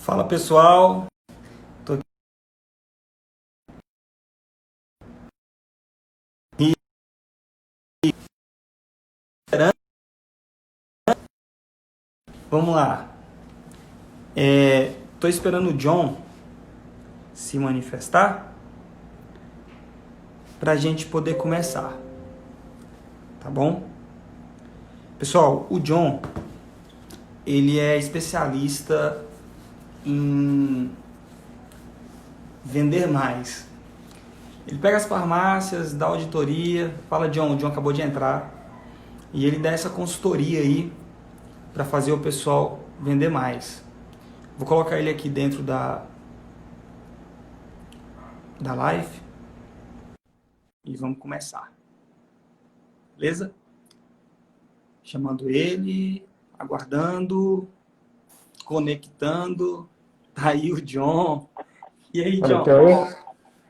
Fala pessoal, tô aqui esperando. Vamos lá. Tô esperando o John se manifestar pra gente poder começar, tá bom? Pessoal, o John, ele é especialista em vender mais. Ele pega as farmácias, dá auditoria, fala John, o John acabou de entrar, e ele dá essa consultoria aí para fazer o pessoal vender mais. Vou colocar ele aqui dentro da live e vamos começar. Beleza? Chamando ele, aguardando, conectando. Tá aí o John. E aí, John?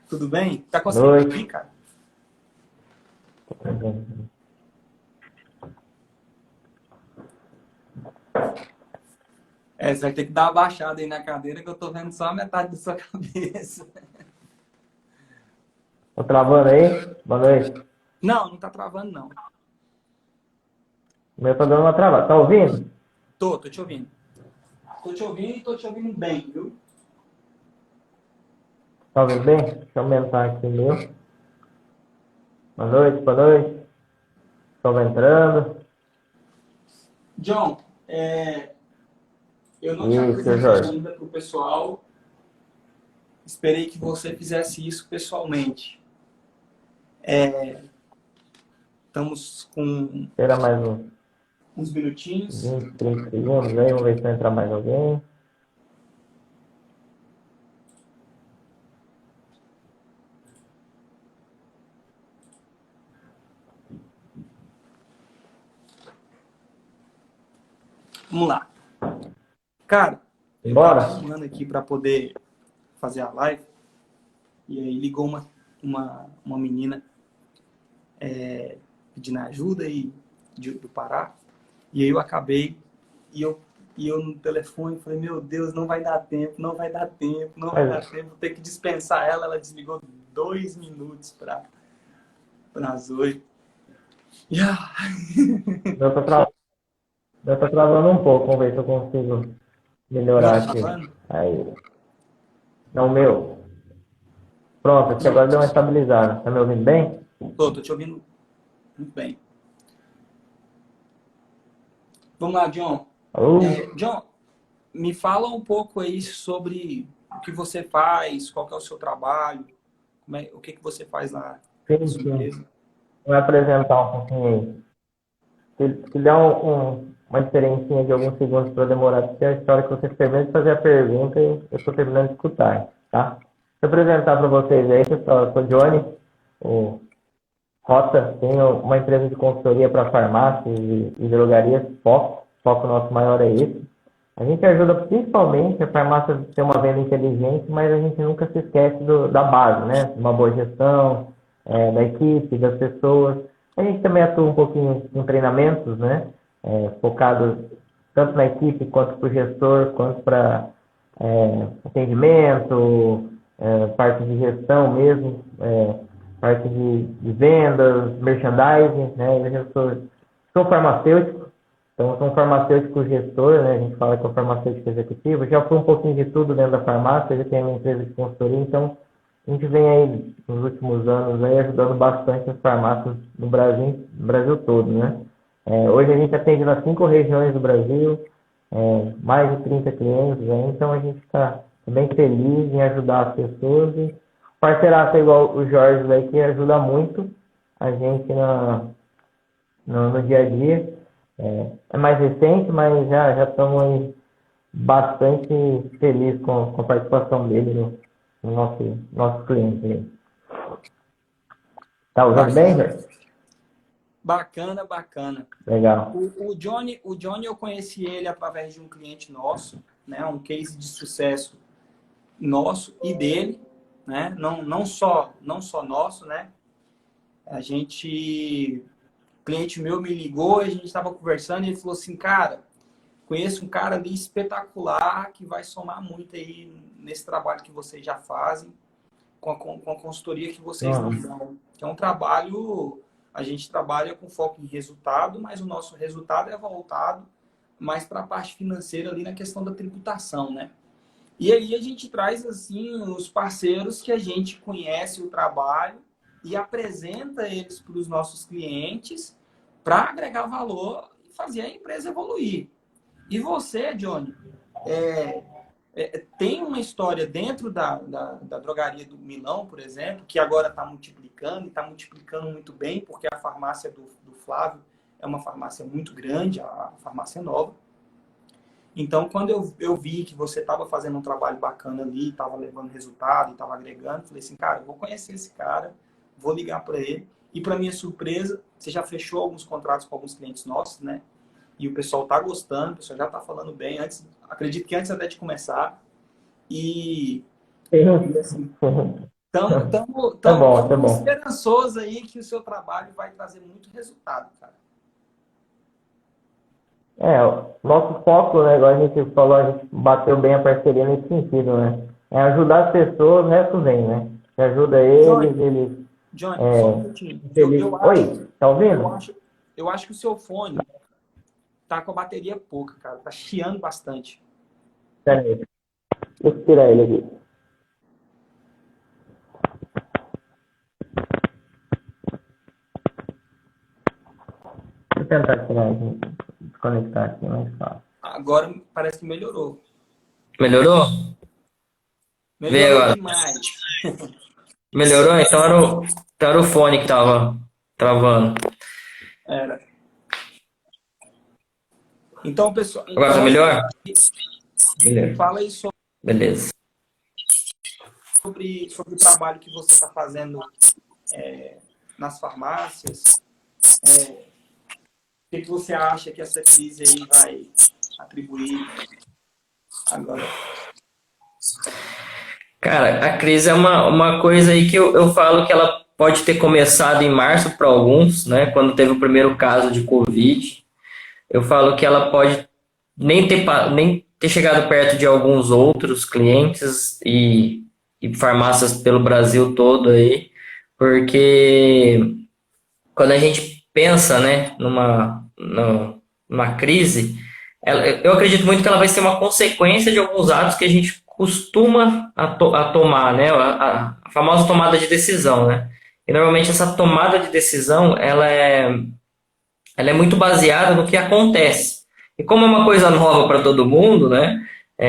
Tudo bem? Tá conseguindo ouvir, cara? Você vai ter que dar uma baixada aí na cadeira que eu tô vendo só a metade da sua cabeça. Tá travando aí? Boa noite. Não, não tá travando, não. O meu tá dando uma travada. Tá ouvindo? Tô te ouvindo. Tô te ouvindo e tô te ouvindo bem, viu? Tá ouvindo bem? Deixa eu aumentar aqui o meu. Boa noite, boa noite. Estou entrando. John, eu não te apresentei ainda pro pessoal. Esperei que você fizesse isso pessoalmente. Estamos com Espera mais uns minutinhos. 20, 30 segundos aí. Vamos ver se vai entrar mais alguém. Vamos lá. Cara, eu Bora? tava arrumando aqui para poder fazer a live. E aí ligou uma menina pedindo ajuda do Pará. E aí eu acabei e eu no telefone falei, meu Deus, não vai dar tempo, não vai dar tempo, não vai dar tempo. Vou ter que dispensar ela. Ela desligou 2 minutos para as 8. Meu tá travando um pouco. Vamos ver se eu consigo melhorar Tá aqui. falando? Aí. Não, meu. Pronto, aqui agora deu uma estabilizada. Tá me ouvindo bem? Tô te ouvindo muito bem. Vamos lá, John. Alô? John, me fala um pouco aí sobre o que você faz, qual que é o seu trabalho, o que você faz lá na sua Sim. empresa. Vou apresentar um pouquinho aí. Se der uma diferencinha de alguns segundos para demorar, porque a história que você termina de fazer a pergunta e eu estou terminando de escutar, tá? Vou apresentar para vocês aí, pessoal, eu sou o Johnny, o Rota, tenho uma empresa de consultoria para farmácias e drogarias, foco nosso maior é esse. A gente ajuda principalmente a farmácia a ter uma venda inteligente, mas a gente nunca se esquece da base, né? Uma boa gestão, da equipe, das pessoas. A gente também atua um pouquinho com treinamentos, né? Focados tanto na equipe, quanto para o gestor, quanto para atendimento, parte de gestão mesmo, parte de vendas, merchandising, né? Sou farmacêutico, então sou um farmacêutico gestor, né? A gente fala que é um farmacêutico executivo. Já fui um pouquinho de tudo dentro da farmácia, já tenho uma empresa de consultoria, então a gente vem aí nos últimos anos aí ajudando bastante as farmácias no Brasil todo, né? Hoje a gente atende nas 5 regiões do Brasil, mais de 30 clientes, aí, então a gente está bem feliz em ajudar as pessoas e parceiraço igual o Jorge aí, que ajuda muito a gente no dia a dia. É mais recente, mas já estamos aí bastante felizes com a participação dele no nosso cliente aí. Tá usando bem, Jorge? Bacana, bacana. Legal. O Johnny eu conheci ele através de um cliente nosso, né? Um case de sucesso nosso e dele, né? Não só nosso, né? Cliente meu me ligou, a gente estava conversando e ele falou assim, cara, conheço um cara ali espetacular que vai somar muito aí nesse trabalho que vocês já fazem, com a consultoria que vocês nos dão. Que é um trabalho, a gente trabalha com foco em resultado, mas o nosso resultado é voltado mais para a parte financeira ali na questão da tributação, né? E aí a gente traz, assim, os parceiros que a gente conhece o trabalho e apresenta eles para os nossos clientes para agregar valor e fazer a empresa evoluir. E você, Johnny, tem uma história dentro da drogaria do Milão, por exemplo, que agora está multiplicando, e está multiplicando muito bem, porque a farmácia do Flávio é uma farmácia muito grande, a farmácia nova. Então, quando eu vi que você estava fazendo um trabalho bacana ali, estava levando resultado, estava agregando, falei assim, cara, eu vou conhecer esse cara, vou ligar para ele. E, para minha surpresa, você já fechou alguns contratos com alguns clientes nossos, né? E o pessoal está gostando, o pessoal já está falando bem. Acredito que antes até de começar. E assim, estamos esperançosos aí que o seu trabalho vai trazer muito resultado, cara. O nosso foco, né, igual a gente falou, a gente bateu bem a parceria nesse sentido, né? É ajudar as pessoas, o resto vem, né? Você ajuda eles, Johnny, só um minutinho. Oi, tá ouvindo? Eu acho que o seu fone tá com a bateria pouca, cara. Tá chiando bastante. Peraí. Deixa eu tirar ele aqui. Deixa eu tentar tirar aqui. Desconectar aqui, mais fácil. Agora parece que melhorou. Melhorou? Melhorou demais. Melhorou? Então era o fone que tava travando. Era. Então, pessoal... Agora tá melhor? Beleza. Fala aí Beleza. sobre o trabalho que você está fazendo nas farmácias. O que você acha que essa crise aí vai atribuir agora? Cara, a crise é uma coisa aí que eu falo que ela pode ter começado em março para alguns, né? Quando teve o primeiro caso de Covid. Eu falo que ela pode nem ter chegado perto de alguns outros clientes e farmácias pelo Brasil todo aí, porque quando a gente pensa, né, numa crise, eu acredito muito que ela vai ser uma consequência de alguns atos que a gente costuma a tomar, né, a famosa tomada de decisão, né? E normalmente essa tomada de decisão, ela é muito baseada no que acontece. E como é uma coisa nova para todo mundo, né?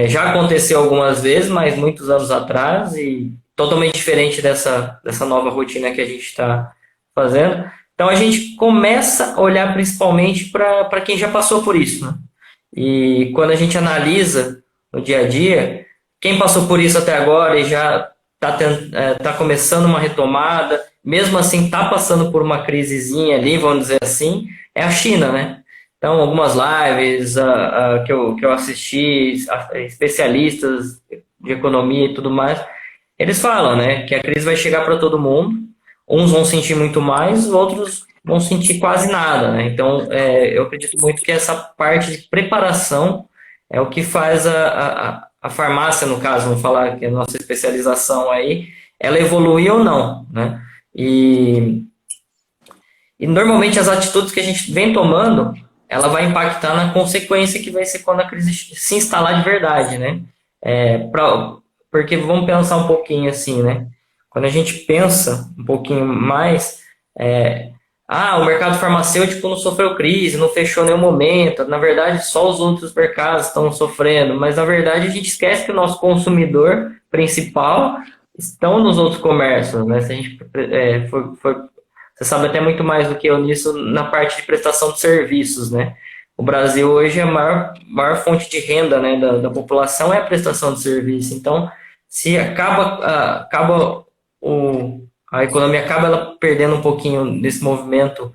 Já aconteceu algumas vezes, mas muitos anos atrás, e totalmente diferente dessa nova rotina que a gente está fazendo. Então a gente começa a olhar principalmente para quem já passou por isso, né? E quando a gente analisa no dia a dia, quem passou por isso até agora e já está começando uma retomada, mesmo assim está passando por uma crisezinha ali, vamos dizer assim, é a China, né? Então, algumas lives que eu assisti, especialistas de economia e tudo mais, eles falam, né, que a crise vai chegar para todo mundo, uns vão sentir muito mais, outros vão sentir quase nada, né? Então, eu acredito muito que essa parte de preparação é o que faz a farmácia, no caso, vamos falar que é a nossa especialização aí, ela evoluir ou não, né? E normalmente as atitudes que a gente vem tomando, ela vai impactar na consequência que vai ser quando a crise se instalar de verdade, né? Porque vamos pensar um pouquinho assim, né? Quando a gente pensa um pouquinho mais, o mercado farmacêutico não sofreu crise, não fechou em nenhum momento, na verdade só os outros mercados estão sofrendo, mas na verdade a gente esquece que o nosso consumidor principal estão nos outros comércios, né? Se a gente você sabe até muito mais do que eu nisso na parte de prestação de serviços, né? O Brasil hoje é a maior fonte de renda, né, da população é a prestação de serviço. Então, se a economia acaba ela perdendo um pouquinho desse movimento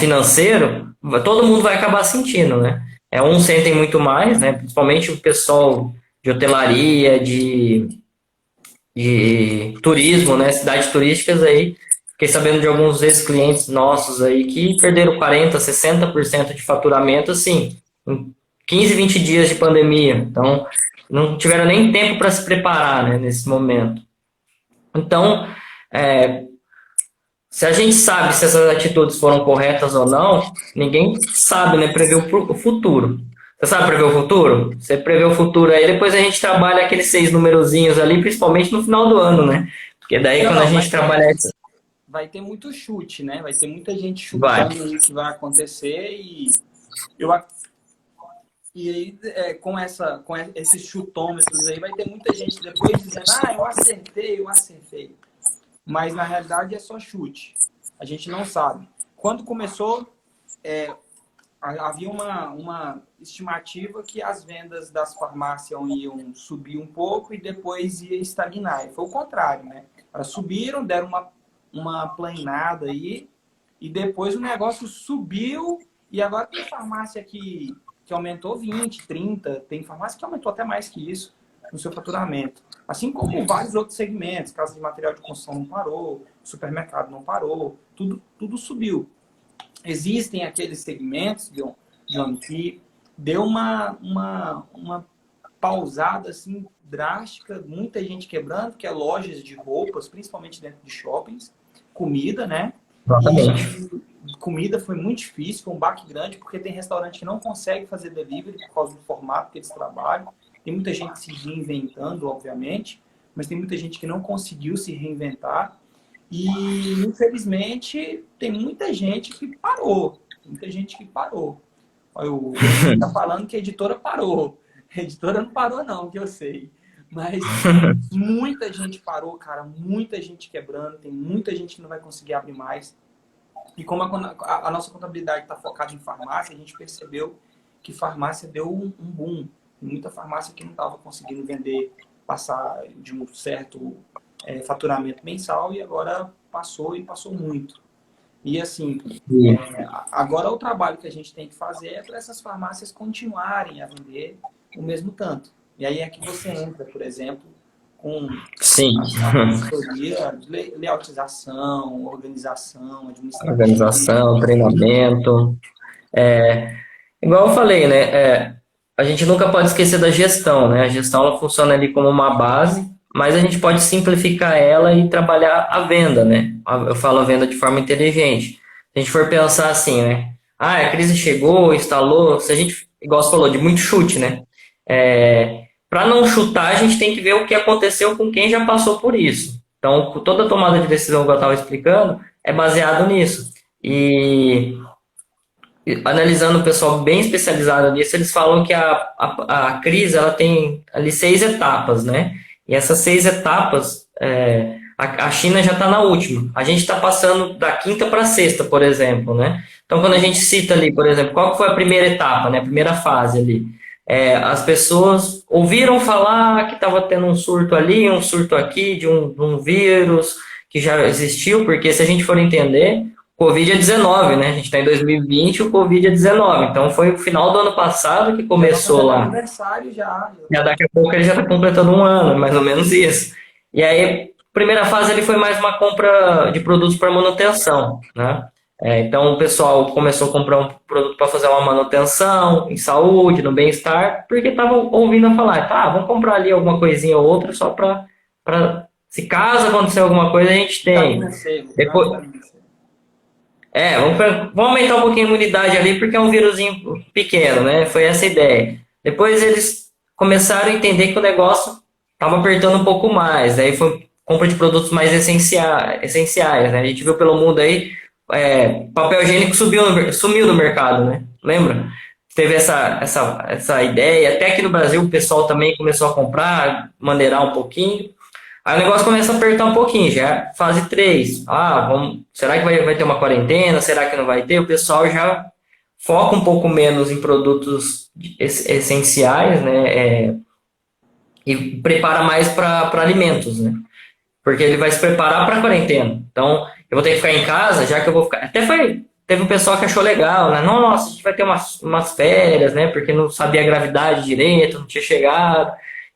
financeiro, todo mundo vai acabar sentindo, né? Uns sentem muito mais, né? Principalmente o pessoal de hotelaria, de turismo, né? Cidades turísticas aí. Fiquei sabendo de alguns ex-clientes nossos aí que perderam 40%, 60% de faturamento, assim, em 15, 20 dias de pandemia. Então, não tiveram nem tempo para se preparar, né, nesse momento. Então, se a gente sabe se essas atitudes foram corretas ou não, ninguém sabe, né, prever o futuro. Você sabe prever o futuro? Você prevê o futuro aí, depois a gente trabalha aqueles 6 numerozinhos ali, principalmente no final do ano, né? Porque daí quando a gente trabalha... Vai ter muito chute, né? Vai ter muita gente Vai. chutando aí o que vai acontecer e aí, com esses chutômetros aí, vai ter muita gente depois dizendo, eu acertei. Mas, na realidade, é só chute. A gente não sabe. Quando começou, havia uma estimativa que as vendas das farmácias iam subir um pouco e depois ia estagnar. E foi o contrário, né? Elas subiram, deram uma planada aí e depois o negócio subiu e agora tem farmácia que aumentou 20, 30, tem farmácia que aumentou até mais que isso no seu faturamento. Assim como vários outros segmentos, casa de material de construção não parou, supermercado não parou, tudo subiu. Existem aqueles segmentos, John, que deu uma pausada assim, drástica, muita gente quebrando, que é lojas de roupas, principalmente dentro de shoppings, comida, né? E comida foi muito difícil, foi um baque grande, porque tem restaurante que não consegue fazer delivery por causa do formato que eles trabalham. Tem muita gente se reinventando, obviamente, mas tem muita gente que não conseguiu se reinventar. E, infelizmente, tem muita gente que parou. Olha, o está falando que a editora parou. A editora não parou, não, que eu sei. Mas muita gente parou, cara. Muita gente quebrando. Tem muita gente que não vai conseguir abrir mais. E como a nossa contabilidade está focada em farmácia, a gente percebeu que farmácia deu um boom. Tem muita farmácia que não estava conseguindo vender, passar de um certo faturamento mensal e agora passou muito. E assim, agora o trabalho que a gente tem que fazer é para essas farmácias continuarem a vender o mesmo tanto. E aí é que você entra, por exemplo, com a consultoria de layoutização, organização, administração, treinamento. Igual eu falei, né? A gente nunca pode esquecer da gestão, né? A gestão ela funciona ali como uma base, mas a gente pode simplificar ela e trabalhar a venda, né? Eu falo a venda de forma inteligente. Se a gente for pensar assim, né? A crise chegou, instalou, se a gente, igual você falou, de muito chute, né? Para não chutar, a gente tem que ver o que aconteceu com quem já passou por isso. Então, toda tomada de decisão que eu estava explicando é baseado nisso. E analisando o pessoal bem especializado nisso, eles falam que a crise ela tem ali 6 etapas, né? E essas 6 etapas, a China já está na última. A gente está passando da quinta para a sexta, por exemplo, né? Então, quando a gente cita ali, por exemplo, qual foi a primeira etapa, né? A primeira fase ali. As pessoas ouviram falar que estava tendo um surto ali, um surto aqui, de um vírus que já existiu, porque se a gente for entender, Covid é 19, né? A gente está em 2020 e o Covid é 19. Então, foi o final do ano passado que começou lá. Aniversário já. Daqui a pouco ele já está completando um ano, mais ou menos isso. E aí, a primeira fase ele foi mais uma compra de produtos para manutenção, né? Então, o pessoal começou a comprar um produto para fazer uma manutenção em saúde, no bem-estar, porque estavam ouvindo falar, vamos comprar ali alguma coisinha ou outra só para se caso acontecer alguma coisa, a gente tem. Depois, vamos aumentar um pouquinho a imunidade ali, porque é um vírusinho pequeno, né? Foi essa a ideia. Depois eles começaram a entender que o negócio estava apertando um pouco mais. Daí foi compra de produtos mais essenciais, né? A gente viu pelo mundo aí, papel higiênico sumiu do mercado, né? Lembra? Teve essa ideia. Até aqui no Brasil o pessoal também começou a comprar, maneirar um pouquinho. Aí o negócio começa a apertar um pouquinho, já é fase 3. Será que vai ter uma quarentena? Será que não vai ter? O pessoal já foca um pouco menos em produtos essenciais, né? E prepara mais para alimentos, né? Porque ele vai se preparar para a quarentena. Então, eu vou ter que ficar em casa, já que eu vou ficar... Teve um pessoal que achou legal, né? Nossa, a gente vai ter umas férias, né? Porque não sabia a gravidade direito, não tinha chegado...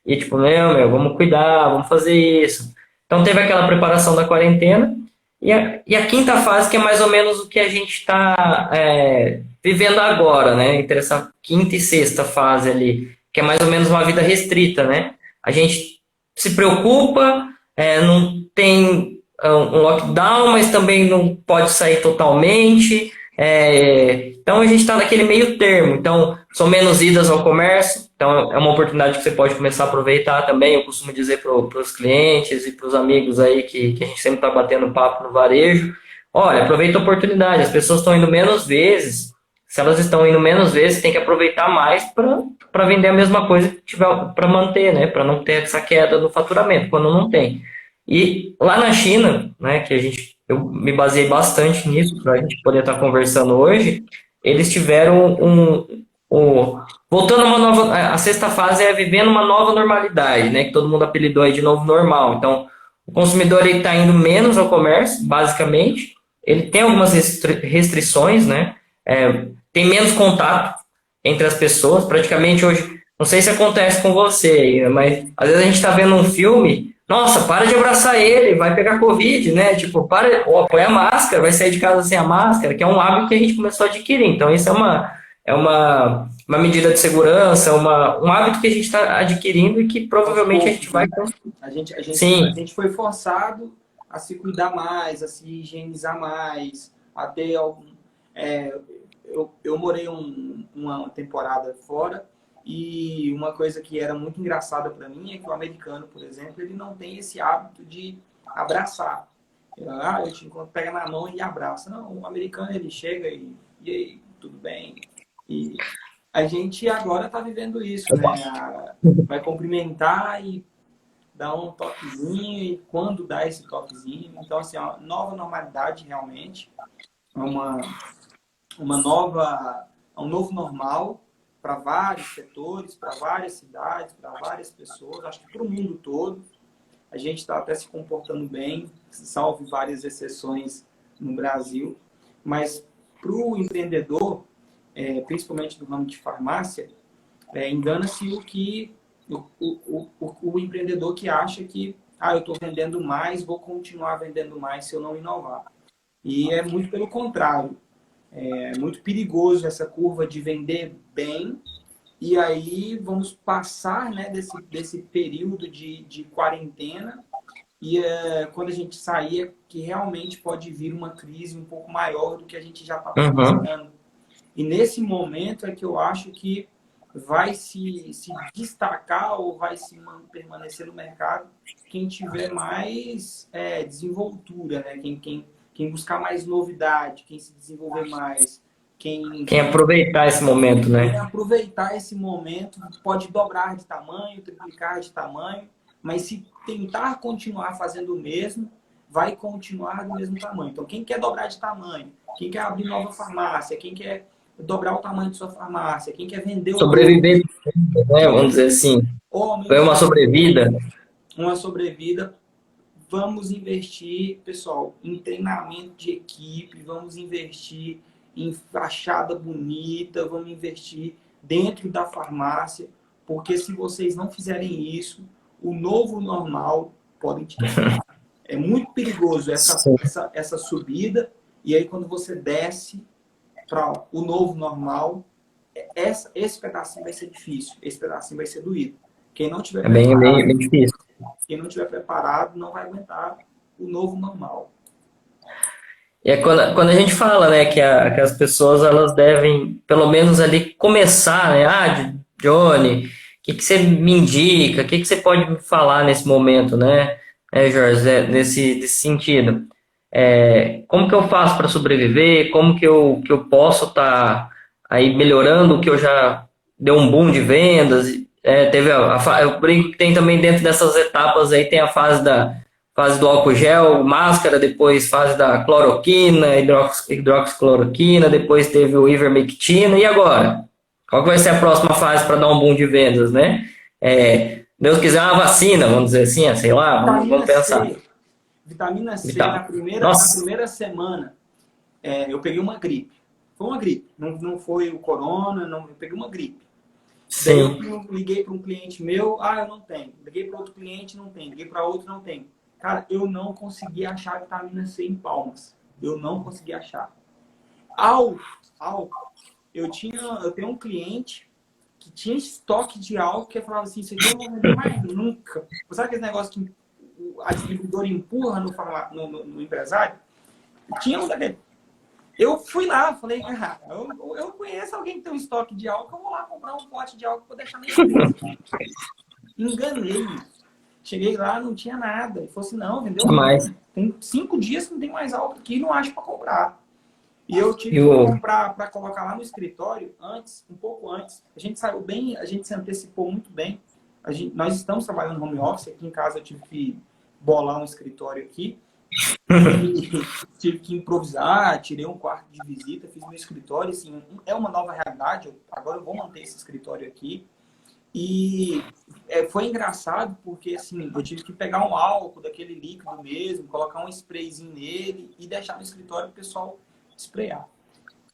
E tipo, vamos cuidar, vamos fazer isso. Então teve aquela preparação da quarentena. E a quinta fase, que é mais ou menos o que a gente está vivendo agora, né? Entre essa quinta e sexta fase ali, que é mais ou menos uma vida restrita, né? A gente se preocupa, não tem um lockdown, mas também não pode sair totalmente. Então a gente está naquele meio termo. Então são menos idas ao comércio. Então é uma oportunidade que você pode começar a aproveitar também. Eu costumo dizer para os clientes e para os amigos aí que a gente sempre está batendo papo no varejo. Olha, aproveita a oportunidade. As pessoas estão indo menos vezes. Se elas estão indo menos vezes, tem que aproveitar mais para vender a mesma coisa que tiver para manter, né? Para não ter essa queda no faturamento, quando não tem. E lá na China, né, eu me baseei bastante nisso para a gente poder estar conversando hoje, eles tiveram voltando a uma nova, a sexta fase é vivendo uma nova normalidade, né, que todo mundo apelidou aí de novo normal. Então, o consumidor está indo menos ao comércio, basicamente, ele tem algumas restrições, né, tem menos contato entre as pessoas, praticamente hoje, não sei se acontece com você, mas às vezes a gente está vendo um filme, nossa, para de abraçar ele, vai pegar Covid, né? Tipo, põe a máscara, vai sair de casa sem a máscara, que é um hábito que a gente começou a adquirir. Então, isso é uma medida de segurança, um hábito que a gente está adquirindo e que provavelmente a gente vai. Sim. A gente foi forçado a se cuidar mais, a se higienizar mais, a ter algum. Eu morei uma temporada fora e uma coisa que era muito engraçada para mim é que o americano, por exemplo, ele não tem esse hábito de abraçar. Eu te encontro, pega na mão e abraça. Não, o americano ele chega e aí, tudo bem? E a gente agora está vivendo isso, né? Vai cumprimentar e dar um toquezinho e quando dá esse toquezinho. Então, assim, é uma nova normalidade realmente. É um novo normal para vários setores, para várias cidades, para várias pessoas, acho que para o mundo todo. A gente está até se comportando bem, salvo várias exceções no Brasil, mas para o empreendedor, principalmente do ramo de farmácia, engana-se o empreendedor que acha que eu estou vendendo mais, vou continuar vendendo mais se eu não inovar. E é muito pelo contrário. É muito perigoso essa curva de vender bem e aí vamos passar, né, desse período de quarentena e quando a gente sair que realmente pode vir uma crise um pouco maior do que a gente já está passando. E nesse momento é que eu acho que vai se destacar ou vai permanecer no mercado quem tiver mais desenvoltura, né? Quem buscar mais novidade, quem se desenvolver mais, quem aproveitar esse momento, né? Quem aproveitar esse momento pode dobrar de tamanho, triplicar de tamanho, mas se tentar continuar fazendo o mesmo, vai continuar do mesmo tamanho. Então, quem quer dobrar de tamanho, quem quer abrir nova farmácia, quem quer dobrar o tamanho de sua farmácia, quem quer vender sobreviver, né? Vamos dizer assim, ganhar uma sobrevida. Uma sobrevida. Vamos investir, pessoal, em treinamento de equipe, vamos investir em fachada bonita, vamos investir dentro da farmácia, porque se vocês não fizerem isso, o novo normal pode te quebrar. É muito perigoso essa subida, e aí quando você desce para o novo normal, esse pedacinho vai ser difícil, esse pedacinho vai ser doído. Quem não tiver bem difícil. Quem não estiver preparado não vai aguentar o novo normal. E quando a gente fala, né, que as pessoas elas devem, pelo menos ali, começar, né? Johnny, o que você me indica? O que você pode me falar nesse momento, né, Jorge, nesse sentido? Como que eu faço para sobreviver? Como que eu posso estar aí melhorando o que eu já deu um boom de vendas? Eu brinco que tem também dentro dessas etapas aí, tem a fase do álcool gel, máscara, depois fase da cloroquina, hidroxicloroquina, depois teve o ivermectina, e agora? Qual que vai ser a próxima fase para dar um boom de vendas, né? Deus quiser uma vacina, vamos dizer assim, sei lá, vamos pensar. Vitamina C, na primeira semana, eu peguei uma gripe. Foi uma gripe, não foi o corona, eu peguei uma gripe. Sim. Daí eu liguei para um cliente meu, eu não tenho. Liguei para outro cliente, não tem. Liguei para outro, não tem. Cara, eu não consegui achar vitamina C em Palmas. Eu não consegui achar. Ao eu tenho um cliente que tinha estoque de álcool que falava assim, isso aqui eu não vou vender mais nunca. Sabe aquele negócio que a distribuidora empurra no empresário? Tinha um daquele. Eu fui lá, falei, eu conheço alguém que tem um estoque de álcool, eu vou lá comprar um pote de álcool para deixar na empresa. Enganei. Cheguei lá, não tinha nada. Ele falou assim, não, vendeu mais. Tem 5 dias que não tem mais álcool aqui, não acho para comprar. E eu tive que comprar para colocar lá no escritório um pouco antes. A gente saiu bem, a gente se antecipou muito bem. Nós estamos trabalhando no home office, aqui em casa eu tive que bolar um escritório aqui. Tive que improvisar, tirei um quarto de visita, fiz meu escritório, assim, é uma nova realidade, agora eu vou manter esse escritório aqui. E foi engraçado porque, assim, eu tive que pegar um álcool daquele líquido mesmo, colocar um sprayzinho nele e deixar no escritório o pessoal sprayar.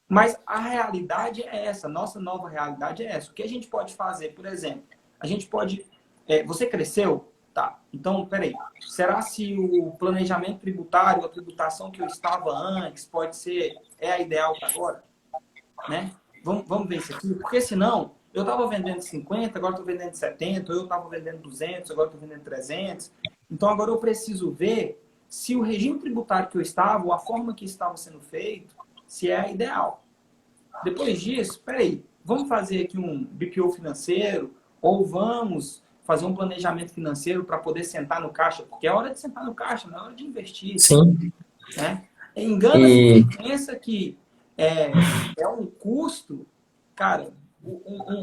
Mas a realidade é essa, nossa nova realidade é essa. O que a gente pode fazer, por exemplo, a gente pode... você cresceu? Tá, então, peraí. Será se o planejamento tributário, a tributação que eu estava antes, é a ideal para agora? Né? Vamos ver isso aqui, porque senão, eu estava vendendo 50, agora estou vendendo 70, eu estava vendendo 200, agora estou vendendo 300. Então, agora eu preciso ver se o regime tributário que eu estava, ou a forma que estava sendo feito, se é a ideal. Depois disso, peraí, vamos fazer aqui um BPO financeiro, ou vamos fazer um planejamento financeiro para poder sentar no caixa, porque é hora de sentar no caixa, não é hora de investir. Sim. Né? Engana-se quem pensa que é um custo, cara,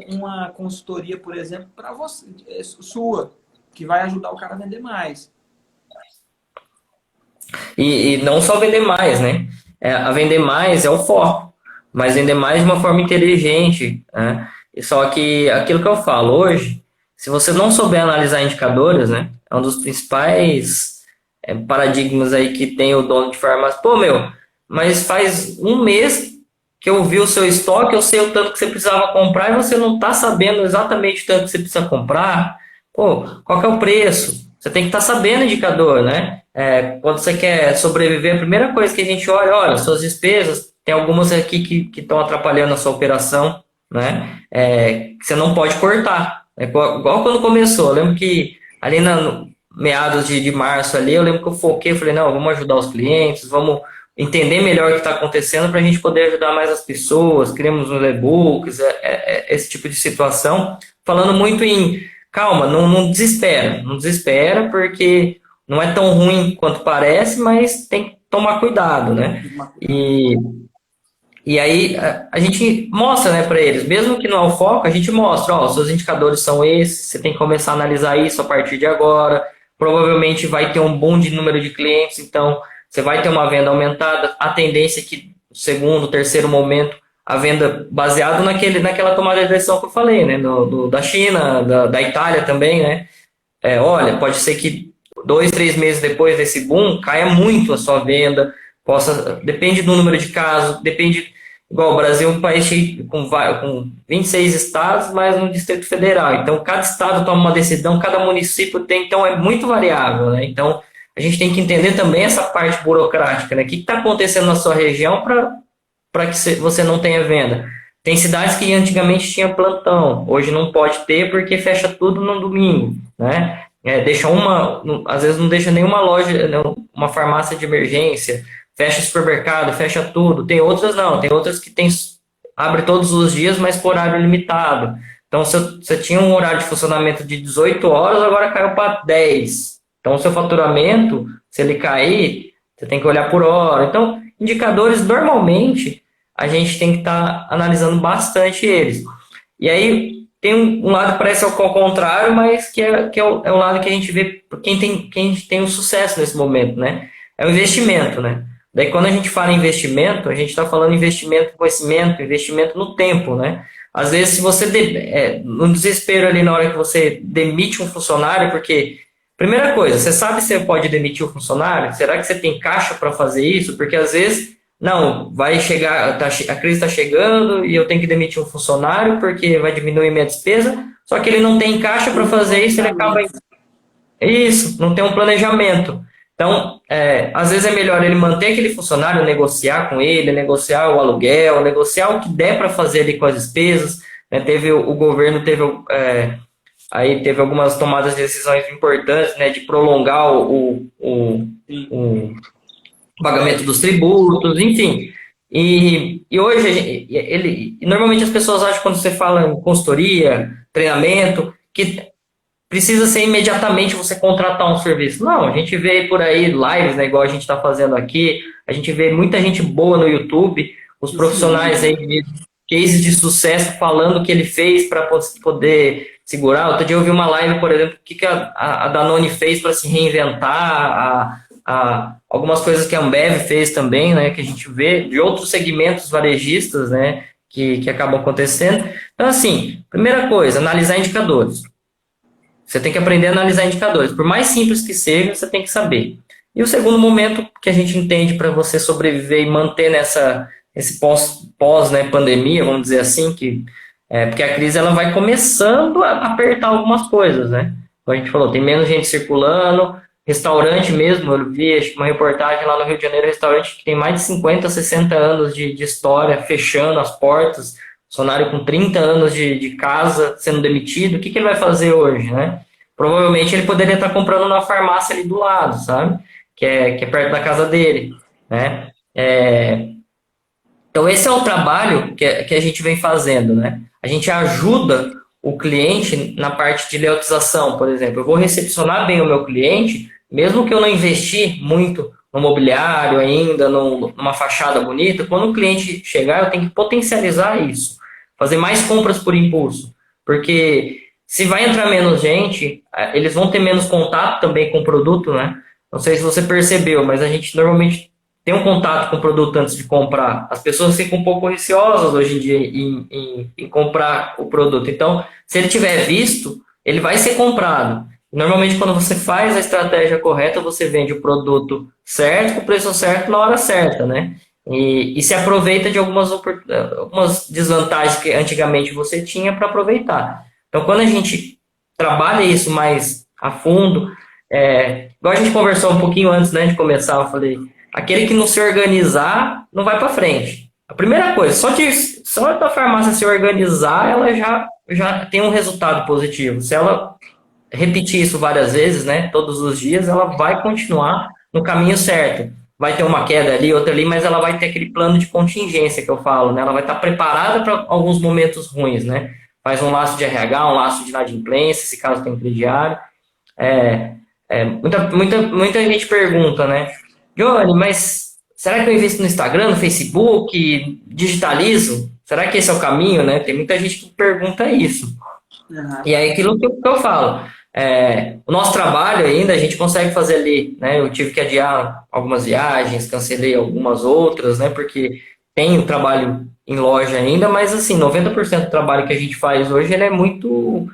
uma consultoria, por exemplo, para você, sua, que vai ajudar o cara a vender mais. E não só vender mais, né? A vender mais é o foco, mas vender mais de uma forma inteligente, né? E só que aquilo que eu falo hoje, se você não souber analisar indicadores, né? É um dos principais paradigmas aí que tem o dono de farmácia. Pô, mas faz um mês que eu vi o seu estoque, eu sei o tanto que você precisava comprar e você não está sabendo exatamente o tanto que você precisa comprar. Pô, qual que é o preço? Você tem que estar sabendo o indicador, né? Quando você quer sobreviver, a primeira coisa que a gente olha, suas despesas, tem algumas aqui que estão atrapalhando a sua operação, né? Que você não pode cortar. Igual quando começou, eu lembro que ali no meados de março ali, eu lembro que eu foquei, falei, não, vamos ajudar os clientes, vamos entender melhor o que está acontecendo para a gente poder ajudar mais as pessoas, criamos uns e-books, esse tipo de situação, falando muito em, calma, não desespera, porque não é tão ruim quanto parece, mas tem que tomar cuidado, né? E aí a gente mostra, né, para eles, mesmo que não é o foco, a gente mostra, os seus indicadores são esses, você tem que começar a analisar isso a partir de agora, provavelmente vai ter um boom de número de clientes, então você vai ter uma venda aumentada, a tendência é que no segundo, terceiro momento, a venda baseado naquela tomada de decisão que eu falei, né, da China, da Itália também, né, olha, pode ser que 2, 3 meses depois desse boom, caia muito a sua venda, depende do número de casos, depende, igual o Brasil é um país com 26 estados, mas no Distrito Federal, então cada estado toma uma decisão, cada município tem, então é muito variável, né? Então a gente tem que entender também essa parte burocrática, né? O que está acontecendo na sua região para que você não tenha venda? Tem cidades que antigamente tinha plantão, hoje não pode ter porque fecha tudo no domingo, né? Às vezes não deixa nenhuma loja, uma farmácia de emergência, fecha supermercado, fecha tudo. Tem outras não, tem outras que abre todos os dias, mas por horário limitado. Então, se você tinha um horário de funcionamento de 18 horas, agora caiu para 10. Então, o seu faturamento, se ele cair, você tem que olhar por hora. Então, indicadores, normalmente, a gente tem que estar analisando bastante eles. E aí, tem um lado que parece ao contrário, mas que é o lado que a gente vê quem tem um sucesso nesse momento, né? É o investimento, né? Daí, quando a gente fala em investimento, a gente está falando investimento em conhecimento, investimento no tempo, né? Às vezes, se você, no desespero ali na hora que você demite um funcionário, porque, primeira coisa, você sabe se você pode demitir o funcionário? Será que você tem caixa para fazer isso? Porque, às vezes, não, vai chegar, a crise está chegando e eu tenho que demitir um funcionário porque vai diminuir minha despesa, só que ele não tem caixa para fazer isso, ele acaba... Isso, não tem um planejamento. Então, às vezes é melhor ele manter aquele funcionário, negociar com ele, negociar o aluguel, negociar o que der para fazer ali com as despesas, né? O governo aí teve algumas tomadas de decisões importantes, né, de prolongar o pagamento dos tributos, enfim. E hoje, normalmente as pessoas acham, quando você fala em consultoria, treinamento, que precisa ser imediatamente você contratar um serviço. Não, a gente vê por aí lives, né, igual a gente está fazendo aqui, a gente vê muita gente boa no YouTube, os profissionais aí de cases de sucesso falando o que ele fez para poder segurar. Outro dia eu vi uma live, por exemplo, o que a Danone fez para se reinventar, algumas coisas que a Ambev fez também, né, que a gente vê de outros segmentos varejistas, né, que acabam acontecendo. Então, assim, primeira coisa, analisar indicadores. Você tem que aprender a analisar indicadores. Por mais simples que seja, você tem que saber. E o segundo momento que a gente entende para você sobreviver e manter esse pós, né, pandemia, vamos dizer assim, porque a crise ela vai começando a apertar algumas coisas, né? Como a gente falou, tem menos gente circulando, restaurante mesmo, eu vi uma reportagem lá no Rio de Janeiro, restaurante que tem mais de 50, 60 anos de história, fechando as portas, funcionário com 30 anos de casa sendo demitido, o que ele vai fazer hoje, né? Provavelmente ele poderia estar comprando na farmácia ali do lado, sabe? Que é perto da casa dele, né? Então esse é o trabalho que a gente vem fazendo, né? A gente ajuda o cliente na parte de layoutização, por exemplo. Eu vou recepcionar bem o meu cliente, mesmo que eu não investi muito no mobiliário ainda, numa fachada bonita, quando o cliente chegar, eu tenho que potencializar isso. Fazer mais compras por impulso. Porque se vai entrar menos gente, eles vão ter menos contato também com o produto, né? Não sei se você percebeu, mas a gente normalmente tem um contato com o produto antes de comprar. As pessoas ficam um pouco receosas hoje em dia em comprar o produto. Então, se ele tiver visto, ele vai ser comprado. Normalmente, quando você faz a estratégia correta, você vende o produto certo, com o preço certo, na hora certa, né? E se aproveita de algumas desvantagens que antigamente você tinha para aproveitar. Então, quando a gente trabalha isso mais a fundo, igual a gente conversou um pouquinho antes, né, de começar, eu falei, aquele que não se organizar não vai para frente. A primeira coisa, só da farmácia se organizar, ela já tem um resultado positivo. Se ela repetir isso várias vezes, né, todos os dias, ela vai continuar no caminho certo. Vai ter uma queda ali, outra ali, mas ela vai ter aquele plano de contingência que eu falo, né? Ela vai estar preparada para alguns momentos ruins, né? Faz um laço de RH, um laço de inadimplência, se caso tem crediário. Muita gente pergunta, né? Johnny, mas será que eu invisto no Instagram, no Facebook, digitalizo? Será que esse é o caminho, né? Tem muita gente que pergunta isso. Uhum. E aí aquilo que eu falo. O nosso trabalho ainda, a gente consegue fazer ali, né? Eu tive que adiar algumas viagens, cancelei algumas outras, né? Porque tem o trabalho em loja ainda, mas assim, 90% do trabalho que a gente faz hoje, ele é muito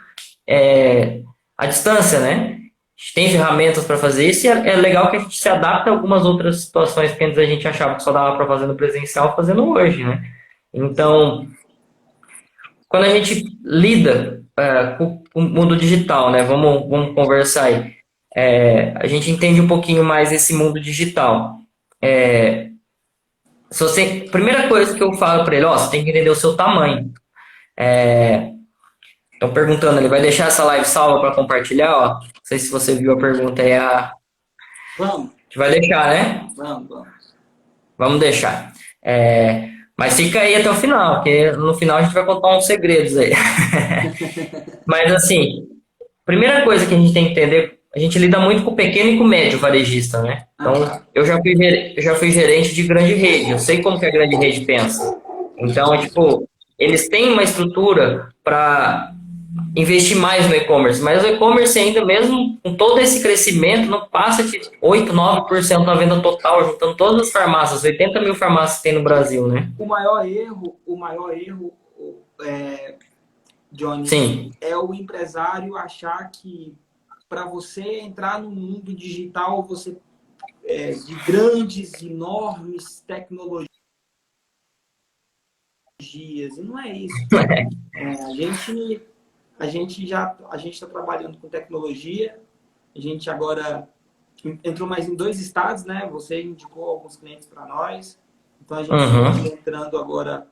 à distância, né? A gente tem ferramentas para fazer isso e é legal que a gente se adapta a algumas outras situações que antes a gente achava que só dava para fazer no presencial, fazendo hoje, né? Então, quando a gente lida com o mundo digital, né? Vamos conversar aí. A gente entende um pouquinho mais esse mundo digital. Primeira coisa que eu falo para ele, você tem que entender o seu tamanho. Estão perguntando, ele vai deixar essa live salva para compartilhar? Ó. Não sei se você viu a pergunta aí. Vamos. A gente vai deixar, né? Vamos. Vamos deixar. Mas fica aí até o final, porque no final a gente vai contar uns segredos aí. Mas assim, primeira coisa que a gente tem que entender, a gente lida muito com o pequeno e com o médio varejista, né? Então, eu já fui gerente de grande rede, eu sei como que a grande rede pensa. Então, eles têm uma estrutura para investir mais no e-commerce, mas o e-commerce ainda mesmo com todo esse crescimento não passa de 8, 9% na venda total, juntando todas as farmácias, 80 mil farmácias que tem no Brasil, né? O maior erro, Johnny, sim, é o empresário achar que para você entrar no mundo digital, você de grandes, enormes tecnologias, e não é isso. A gente está trabalhando com tecnologia, a gente agora entrou mais em 2 estados, né? Você indicou alguns clientes para nós. Então, a gente está entrando agora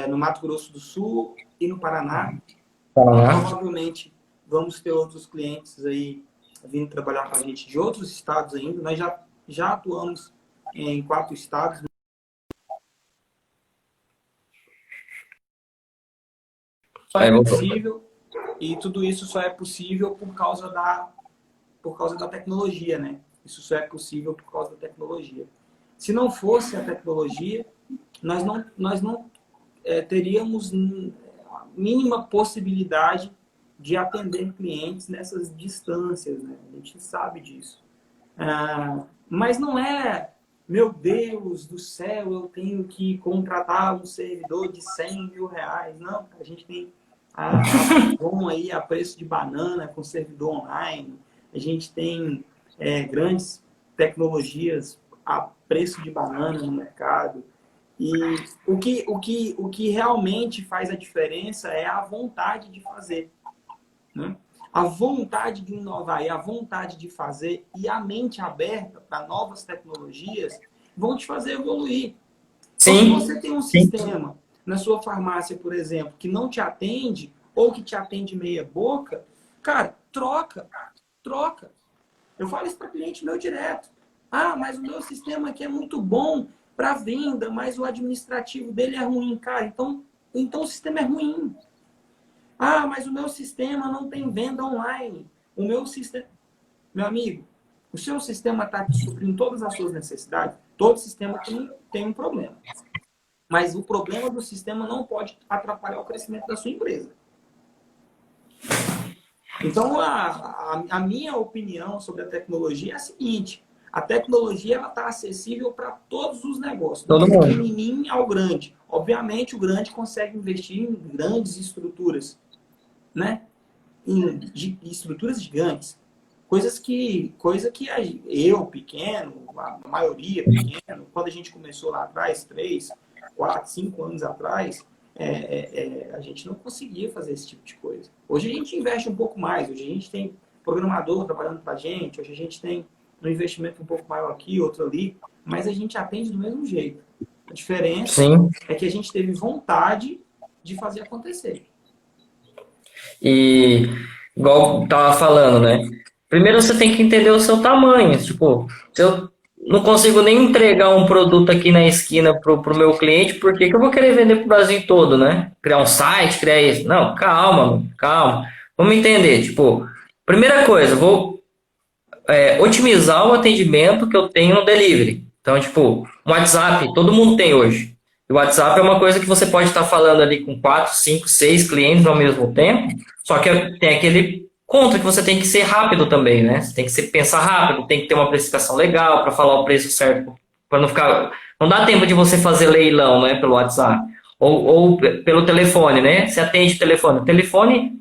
no Mato Grosso do Sul e no Paraná. Provavelmente, vamos ter outros clientes aí vindo trabalhar com a gente de outros estados ainda. Nós já atuamos em 4 estados. Só é possível, e tudo isso só é possível por causa da tecnologia, né? Isso só é possível por causa da tecnologia. Se não fosse a tecnologia, nós não teríamos a mínima possibilidade de atender clientes nessas distâncias, né? A gente sabe disso. Mas não é, meu Deus do céu, eu tenho que contratar um servidor de 100 mil reais. Não, a gente tem bom aí a preço de banana com servidor online. A gente tem grandes tecnologias a preço de banana no mercado. E o que realmente faz a diferença é a vontade de fazer, né? A vontade de inovar e a vontade de fazer e a mente aberta para novas tecnologias vão te fazer evoluir. Então, se você tem um sistema na sua farmácia, por exemplo, que não te atende ou que te atende meia boca, cara, troca. Eu falo isso para cliente meu direto. Mas o meu sistema aqui é muito bom para venda, mas o administrativo dele é ruim, cara. Então o sistema é ruim. Mas o meu sistema não tem venda online. O meu sistema... Meu amigo, o seu sistema está suprindo todas as suas necessidades. Todo sistema tem um problema. Mas o problema do sistema não pode atrapalhar o crescimento da sua empresa. Então, a minha opinião sobre a tecnologia é a seguinte. A tecnologia está acessível para todos os negócios. Do pequenininho ao grande. Obviamente, o grande consegue investir em grandes estruturas, né? Em estruturas gigantes. Coisa que eu, pequeno, a maioria pequeno, quando a gente começou lá atrás, 3, 4, 5 anos atrás, a gente não conseguia fazer esse tipo de coisa. Hoje a gente investe um pouco mais. Hoje a gente tem programador trabalhando para a gente. Hoje a gente tem um investimento um pouco maior aqui, outro ali. Mas a gente atende do mesmo jeito. A diferença é que a gente teve vontade de fazer acontecer. E, igual eu tava falando, né? Primeiro você tem que entender o seu tamanho. Tipo, se eu não consigo nem entregar um produto aqui na esquina pro meu cliente, por que eu vou querer vender pro Brasil todo, né? Criar um site, criar isso. Não, calma. Vamos entender. Tipo, primeira coisa, vou otimizar o atendimento que eu tenho no delivery. Então, tipo, um WhatsApp, todo mundo tem hoje. O WhatsApp é uma coisa que você pode estar falando ali com 4, 5, 6 clientes ao mesmo tempo, só que tem aquele contra que você tem que ser rápido também, né? Você tem que pensar rápido, tem que ter uma precificação legal para falar o preço certo, para não ficar... Não dá tempo de você fazer leilão, né, pelo WhatsApp. Ou pelo telefone, né? Você atende telefone. O telefone,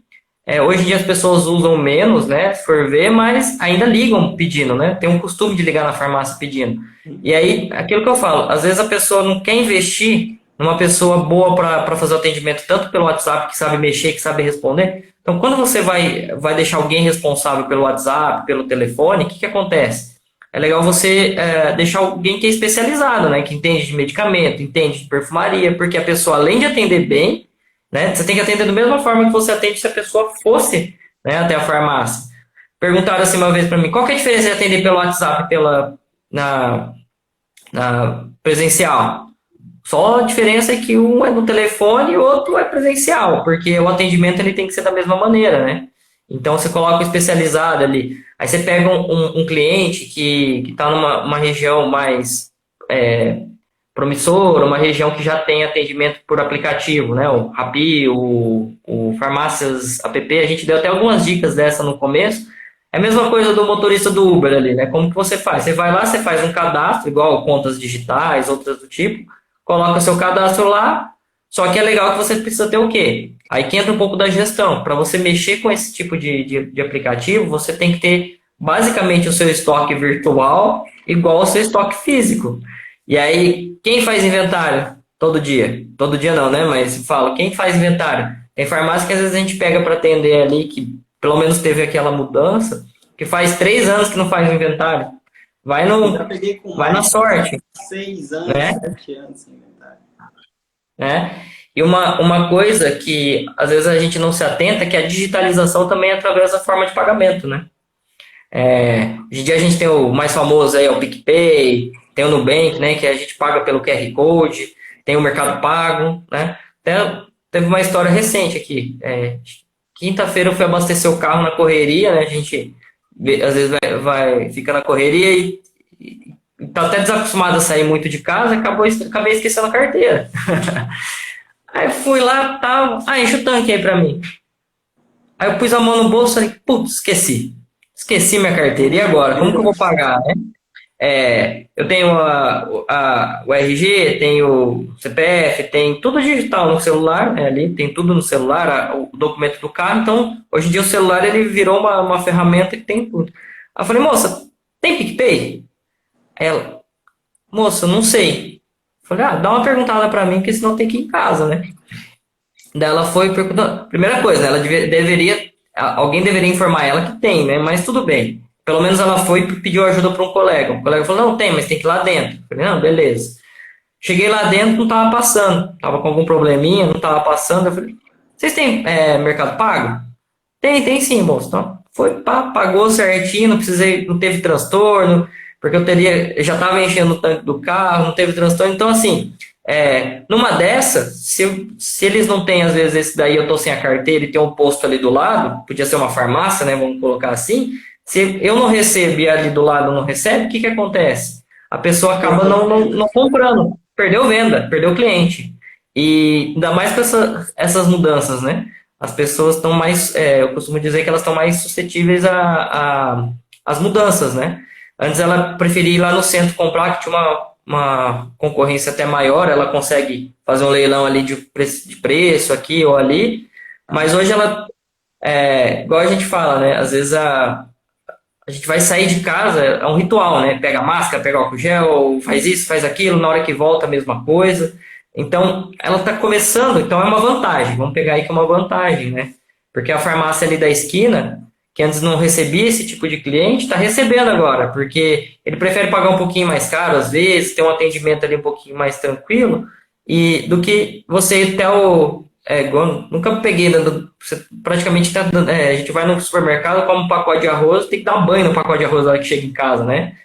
hoje em dia as pessoas usam menos, né, se for ver, mas ainda ligam pedindo, né? Tem um costume de ligar na farmácia pedindo. E aí, aquilo que eu falo, às vezes a pessoa não quer investir numa pessoa boa para fazer o atendimento, tanto pelo WhatsApp, que sabe mexer, que sabe responder. Então, quando você vai deixar alguém responsável pelo WhatsApp, pelo telefone, o que acontece? É legal você deixar alguém que é especializado, né? Que entende de medicamento, entende de perfumaria, porque a pessoa, além de atender bem, né? Você tem que atender da mesma forma que você atende se a pessoa fosse, né, até a farmácia. Perguntaram assim uma vez para mim, qual que é a diferença de atender pelo WhatsApp na presencial? Só a diferença é que um é no telefone e o outro é presencial, porque o atendimento ele tem que ser da mesma maneira, né? Então você coloca o especializado ali. Aí você pega um cliente que está numa região mais promissora, uma região que já tem atendimento por aplicativo, né? O Rappi, o Farmácias App, a gente deu até algumas dicas dessa no começo. É a mesma coisa do motorista do Uber ali, né? Como que você faz? Você vai lá, você faz um cadastro, igual contas digitais, outras do tipo, coloca seu cadastro lá, só que é legal que você precisa ter o quê? Aí que entra um pouco da gestão. Para você mexer com esse tipo de aplicativo, você tem que ter basicamente o seu estoque virtual igual ao seu estoque físico. E aí, quem faz inventário todo dia? Todo dia não, né? Mas fala, quem faz inventário? Tem farmácia que às vezes a gente pega para atender ali, que pelo menos teve aquela mudança, que faz 3 anos que não faz o inventário. Vai Eu já peguei com vai na mais de sorte, 6 anos, né? 7 anos sem inventário. Né? E uma coisa que às vezes a gente não se atenta é que a digitalização também é através da forma de pagamento, né? Hoje em dia a gente tem o mais famoso aí, é o PicPay, tem o Nubank, né, que a gente paga pelo QR Code, tem o Mercado Pago, né? Até teve uma história recente aqui. Quinta-feira eu fui abastecer o carro na correria, né? A gente às vezes fica na correria e tá até desacostumado a sair muito de casa, acabei esquecendo a carteira. Aí eu fui lá, tal, enche o tanque aí pra mim. Aí eu pus a mão no bolso e falei, putz, esqueci. Esqueci minha carteira. E agora? Como que eu vou pagar, né? Eu tenho o RG, tenho o CPF, tem tudo digital no celular, né, ali, tem tudo no celular, o documento do carro. Então, hoje em dia o celular ele virou uma ferramenta que tem tudo. Aí eu falei, moça, tem PicPay? Aí ela, moça, não sei. Eu falei, dá uma perguntada pra mim, porque senão tem que ir em casa, né? Daí ela foi perguntando. Primeira coisa, né, alguém deveria informar ela que tem, né? Mas tudo bem. Pelo menos ela foi e pediu ajuda para um colega. O colega falou, não, tem, mas tem que ir lá dentro. Eu falei, não, beleza. Cheguei lá dentro, não estava passando. Tava com algum probleminha, não estava passando. Eu falei, vocês têm Mercado Pago? Tem sim, moço. Então, pagou certinho, não teve transtorno, porque eu já estava enchendo o tanque do carro, não teve transtorno. Então, assim, numa dessas, se eles não têm, às vezes, esse daí eu tô sem a carteira e tem um posto ali do lado, podia ser uma farmácia, né? Vamos colocar assim. Se eu não recebo e ali do lado não recebe, o que acontece? A pessoa acaba não comprando, perdeu venda, perdeu cliente. E ainda mais com essas mudanças, né? As pessoas estão mais, eu costumo dizer que elas estão mais suscetíveis às mudanças, né? Antes ela preferia ir lá no centro comprar, que tinha uma concorrência até maior, ela consegue fazer um leilão ali de preço aqui ou ali, mas hoje ela, igual a gente fala, né? Às vezes a gente vai sair de casa, é um ritual, né? Pega a máscara, pega o álcool gel, faz isso, faz aquilo, na hora que volta a mesma coisa. Então, ela está começando, então é uma vantagem. Vamos pegar aí que é uma vantagem, né? Porque a farmácia ali da esquina, que antes não recebia esse tipo de cliente, está recebendo agora, porque ele prefere pagar um pouquinho mais caro, às vezes, ter um atendimento ali um pouquinho mais tranquilo, e do que você ir até nunca peguei, né, você praticamente a gente vai no supermercado, come um pacote de arroz, tem que dar um banho no pacote de arroz na hora que chega em casa, né?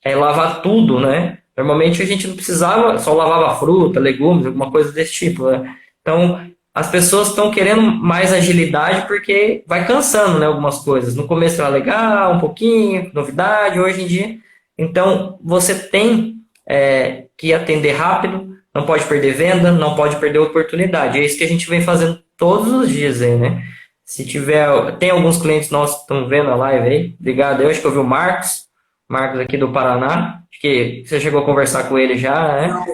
Lavar tudo, né? Normalmente a gente não precisava, só lavava fruta, legumes, alguma coisa desse tipo, né? Então, as pessoas estão querendo mais agilidade porque vai cansando, né, algumas coisas. No começo era legal, um pouquinho, novidade, hoje em dia. Então, você tem que atender rápido, não pode perder venda, não pode perder oportunidade. É isso que a gente vem fazendo todos os dias aí, né? Se tiver, tem alguns clientes nossos que estão vendo a live aí, obrigado. Eu acho que eu vi o Marcos aqui do Paraná, acho que você chegou a conversar com ele já, né?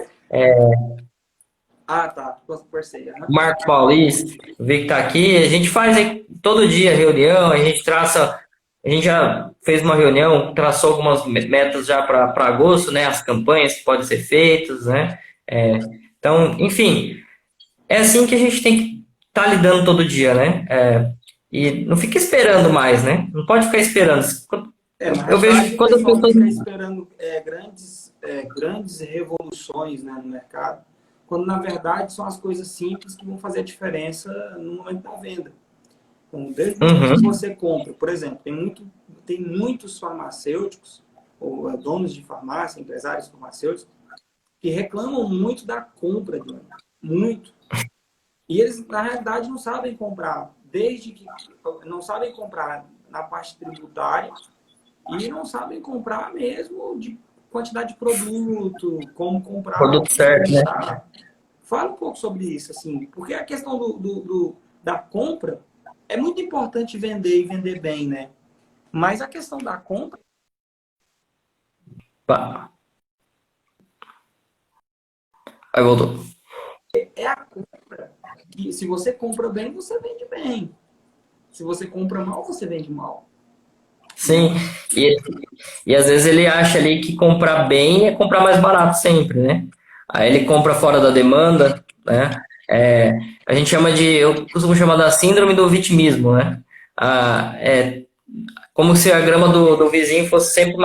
Tá, conversei. Marcos Paulista, vi que tá aqui. A gente faz aí todo dia reunião, a gente já fez uma reunião, traçou algumas metas já para agosto, né? As campanhas que podem ser feitas, né? Então, enfim, é assim que a gente tem que estar lidando todo dia, né? E não fica esperando mais, né? Não pode ficar esperando. Eu vejo que quando as pessoas fica esperando grandes revoluções, né, no mercado, quando na verdade são as coisas simples que vão fazer a diferença no momento da venda. Então, desde que você compra, por exemplo, tem muitos farmacêuticos, ou donos de farmácia, empresários farmacêuticos, que reclamam muito da compra, muito. E eles, na realidade, não sabem comprar, não sabem comprar na parte tributária e não sabem comprar mesmo de quantidade de produto, como comprar. Produto certo, né? Fala um pouco sobre isso, assim, porque a questão da compra é muito importante vender e vender bem, né? Mas a questão da compra... Aí voltou. É a compra. E se você compra bem, você vende bem. Se você compra mal, você vende mal. Sim, e às vezes ele acha ali que comprar bem é comprar mais barato sempre, né? Aí ele compra fora da demanda, né? A gente eu costumo chamar da síndrome do vitimismo, né? como se a grama do vizinho fosse sempre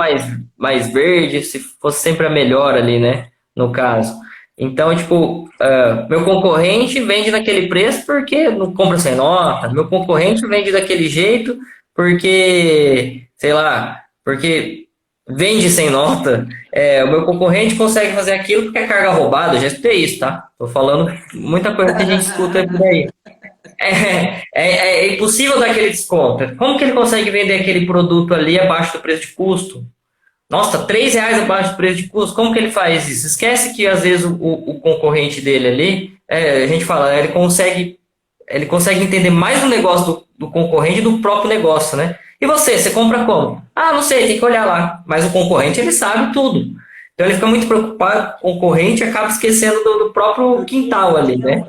mais verde, se fosse sempre a melhor ali, né? No caso. Então, tipo, meu concorrente vende naquele preço porque não compra sem nota. Meu concorrente vende daquele jeito porque, sei lá, porque vende sem nota. O meu concorrente consegue fazer aquilo porque é carga roubada. Eu já escutei isso, tá? Tô falando muita coisa que a gente escuta por aí. É impossível dar aquele desconto. Como que ele consegue vender aquele produto ali abaixo do preço de custo? Nossa, R$ 3 abaixo do preço de custo, como que ele faz isso? Esquece que às vezes o concorrente dele ali, a gente fala, ele consegue entender mais o negócio do concorrente do próprio negócio, né? E você compra como? Ah, não sei, tem que olhar lá. Mas o concorrente, ele sabe tudo. Então ele fica muito preocupado com o concorrente e acaba esquecendo do próprio quintal ali, né?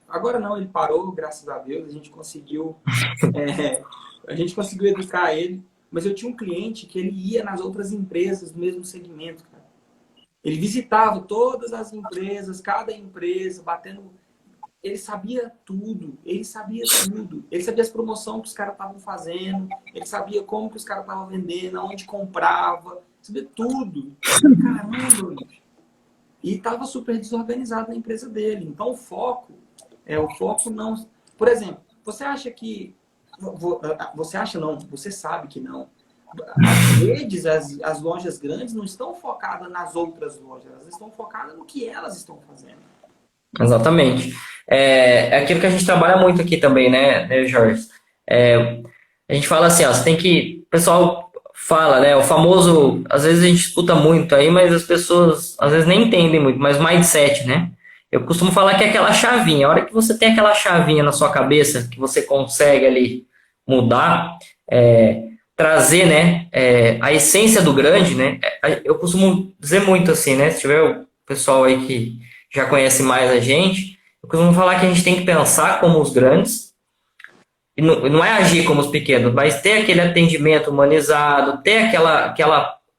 Agora não, ele parou, graças a Deus, a gente conseguiu educar ele. Mas eu tinha um cliente que ele ia nas outras empresas do mesmo segmento, cara. Ele visitava todas as empresas, cada empresa, batendo... Ele sabia tudo, ele sabia tudo. Ele sabia as promoções que os caras estavam fazendo, ele sabia como que os caras estavam vendendo, aonde comprava, sabia tudo. Caramba, bicho. E estava super desorganizado na empresa dele. Então o foco não... Por exemplo, você acha que... Você acha não, você sabe que não. As redes, as lojas grandes não estão focadas nas outras lojas, elas estão focadas no que elas estão fazendo. Exatamente. É aquilo que a gente trabalha muito aqui também, né, Jorge? A gente fala assim, ó, você tem que... O pessoal fala, né, o famoso... Às vezes a gente escuta muito aí, mas as pessoas às vezes nem entendem muito, mas mindset, né? Eu costumo falar que é aquela chavinha. A hora que você tem aquela chavinha na sua cabeça, que você consegue ali mudar, trazer, né, a essência do grande, né? Eu costumo dizer muito assim, né? Se tiver o pessoal aí que já conhece mais a gente, eu costumo falar que a gente tem que pensar como os grandes, e não é agir como os pequenos, mas ter aquele atendimento humanizado, ter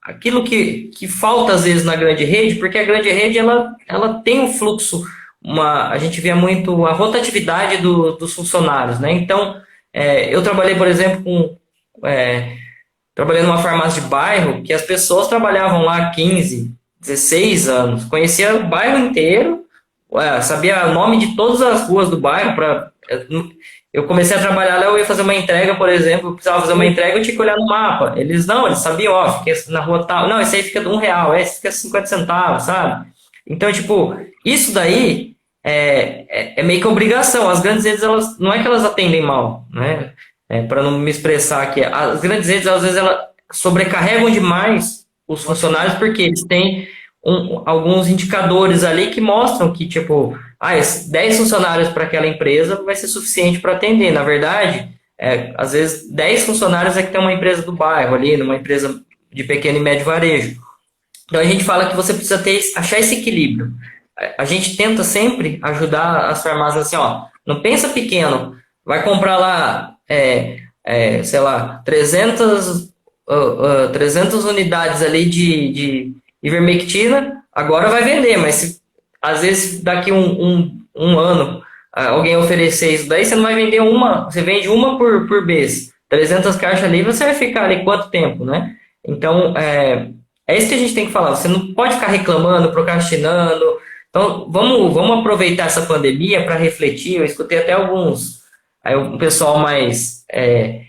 aquilo que falta às vezes na grande rede, porque a grande rede ela tem um fluxo, a gente vê muito a rotatividade dos funcionários, né? Então, eu trabalhei, por exemplo, trabalhei numa farmácia de bairro que as pessoas trabalhavam lá 15, 16 anos, conhecia o bairro inteiro, sabia o nome de todas as ruas do bairro. Eu comecei a trabalhar lá, eu ia fazer uma entrega, por exemplo, eu precisava fazer uma entrega, eu tinha que olhar no mapa. Eles sabiam, ó, fiquei na rua tal. Não, esse aí fica R$ 1, esse fica 50 centavos, sabe? Então, tipo, isso daí é meio que obrigação. As grandes redes, elas, não é que elas atendem mal, né? Para não me expressar aqui. As grandes redes, às vezes, elas sobrecarregam demais os funcionários porque eles têm alguns indicadores ali que mostram que, tipo, 10 funcionários para aquela empresa vai ser suficiente para atender. Na verdade, às vezes 10 funcionários é que tem uma empresa do bairro ali, numa empresa de pequeno e médio varejo. Então a gente fala que você precisa achar esse equilíbrio. A gente tenta sempre ajudar as farmácias assim, ó, não pensa pequeno, vai comprar lá, sei lá, 300 unidades ali de ivermectina, agora vai vender, mas às vezes daqui um ano alguém oferecer isso daí, você não vai vender uma, você vende uma por mês, 300 caixas ali, você vai ficar ali quanto tempo, né? Então, é isso que a gente tem que falar, você não pode ficar reclamando, procrastinando. Então, vamos aproveitar essa pandemia para refletir. Eu escutei até um pessoal mais... que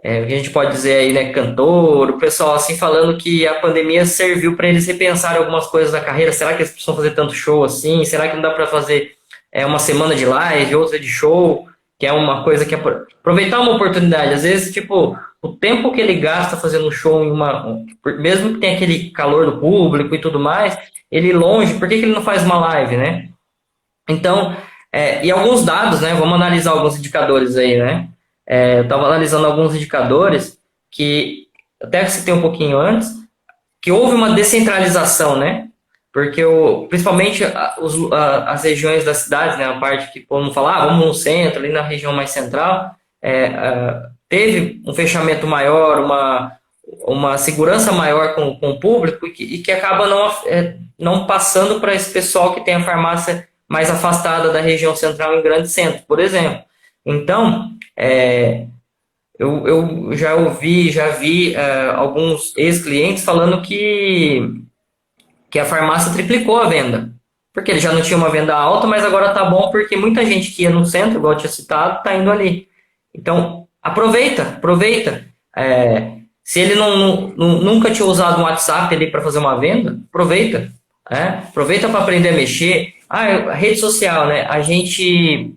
a gente pode dizer aí, né, cantor, o pessoal assim falando que a pandemia serviu para eles repensarem algumas coisas da carreira. Será que eles precisam fazer tanto show assim? Será que não dá para fazer uma semana de live, outra de show? Que é uma coisa que aproveitar uma oportunidade. Às vezes, tipo, o tempo que ele gasta fazendo um show mesmo que tenha aquele calor do público e tudo mais, ele longe, por que ele não faz uma live, né? Então, e alguns dados, né? Vamos analisar alguns indicadores aí, né? Eu estava analisando alguns indicadores que, até citei um pouquinho antes, que houve uma descentralização, né? Porque principalmente as regiões das cidades, né? A parte que vamos falar, vamos no centro, ali na região mais central, teve um fechamento maior, uma segurança maior com o público e que acaba não passando para esse pessoal que tem a farmácia mais afastada da região central em grande centro, por exemplo. Então, eu já vi alguns ex-clientes falando que a farmácia triplicou a venda. Porque ele já não tinha uma venda alta, mas agora tá bom porque muita gente que ia no centro, igual eu tinha citado, tá indo ali. Então, aproveita. Se ele nunca tinha usado um WhatsApp ali para fazer uma venda, aproveita. Aproveita para aprender a mexer. A rede social, né? A gente,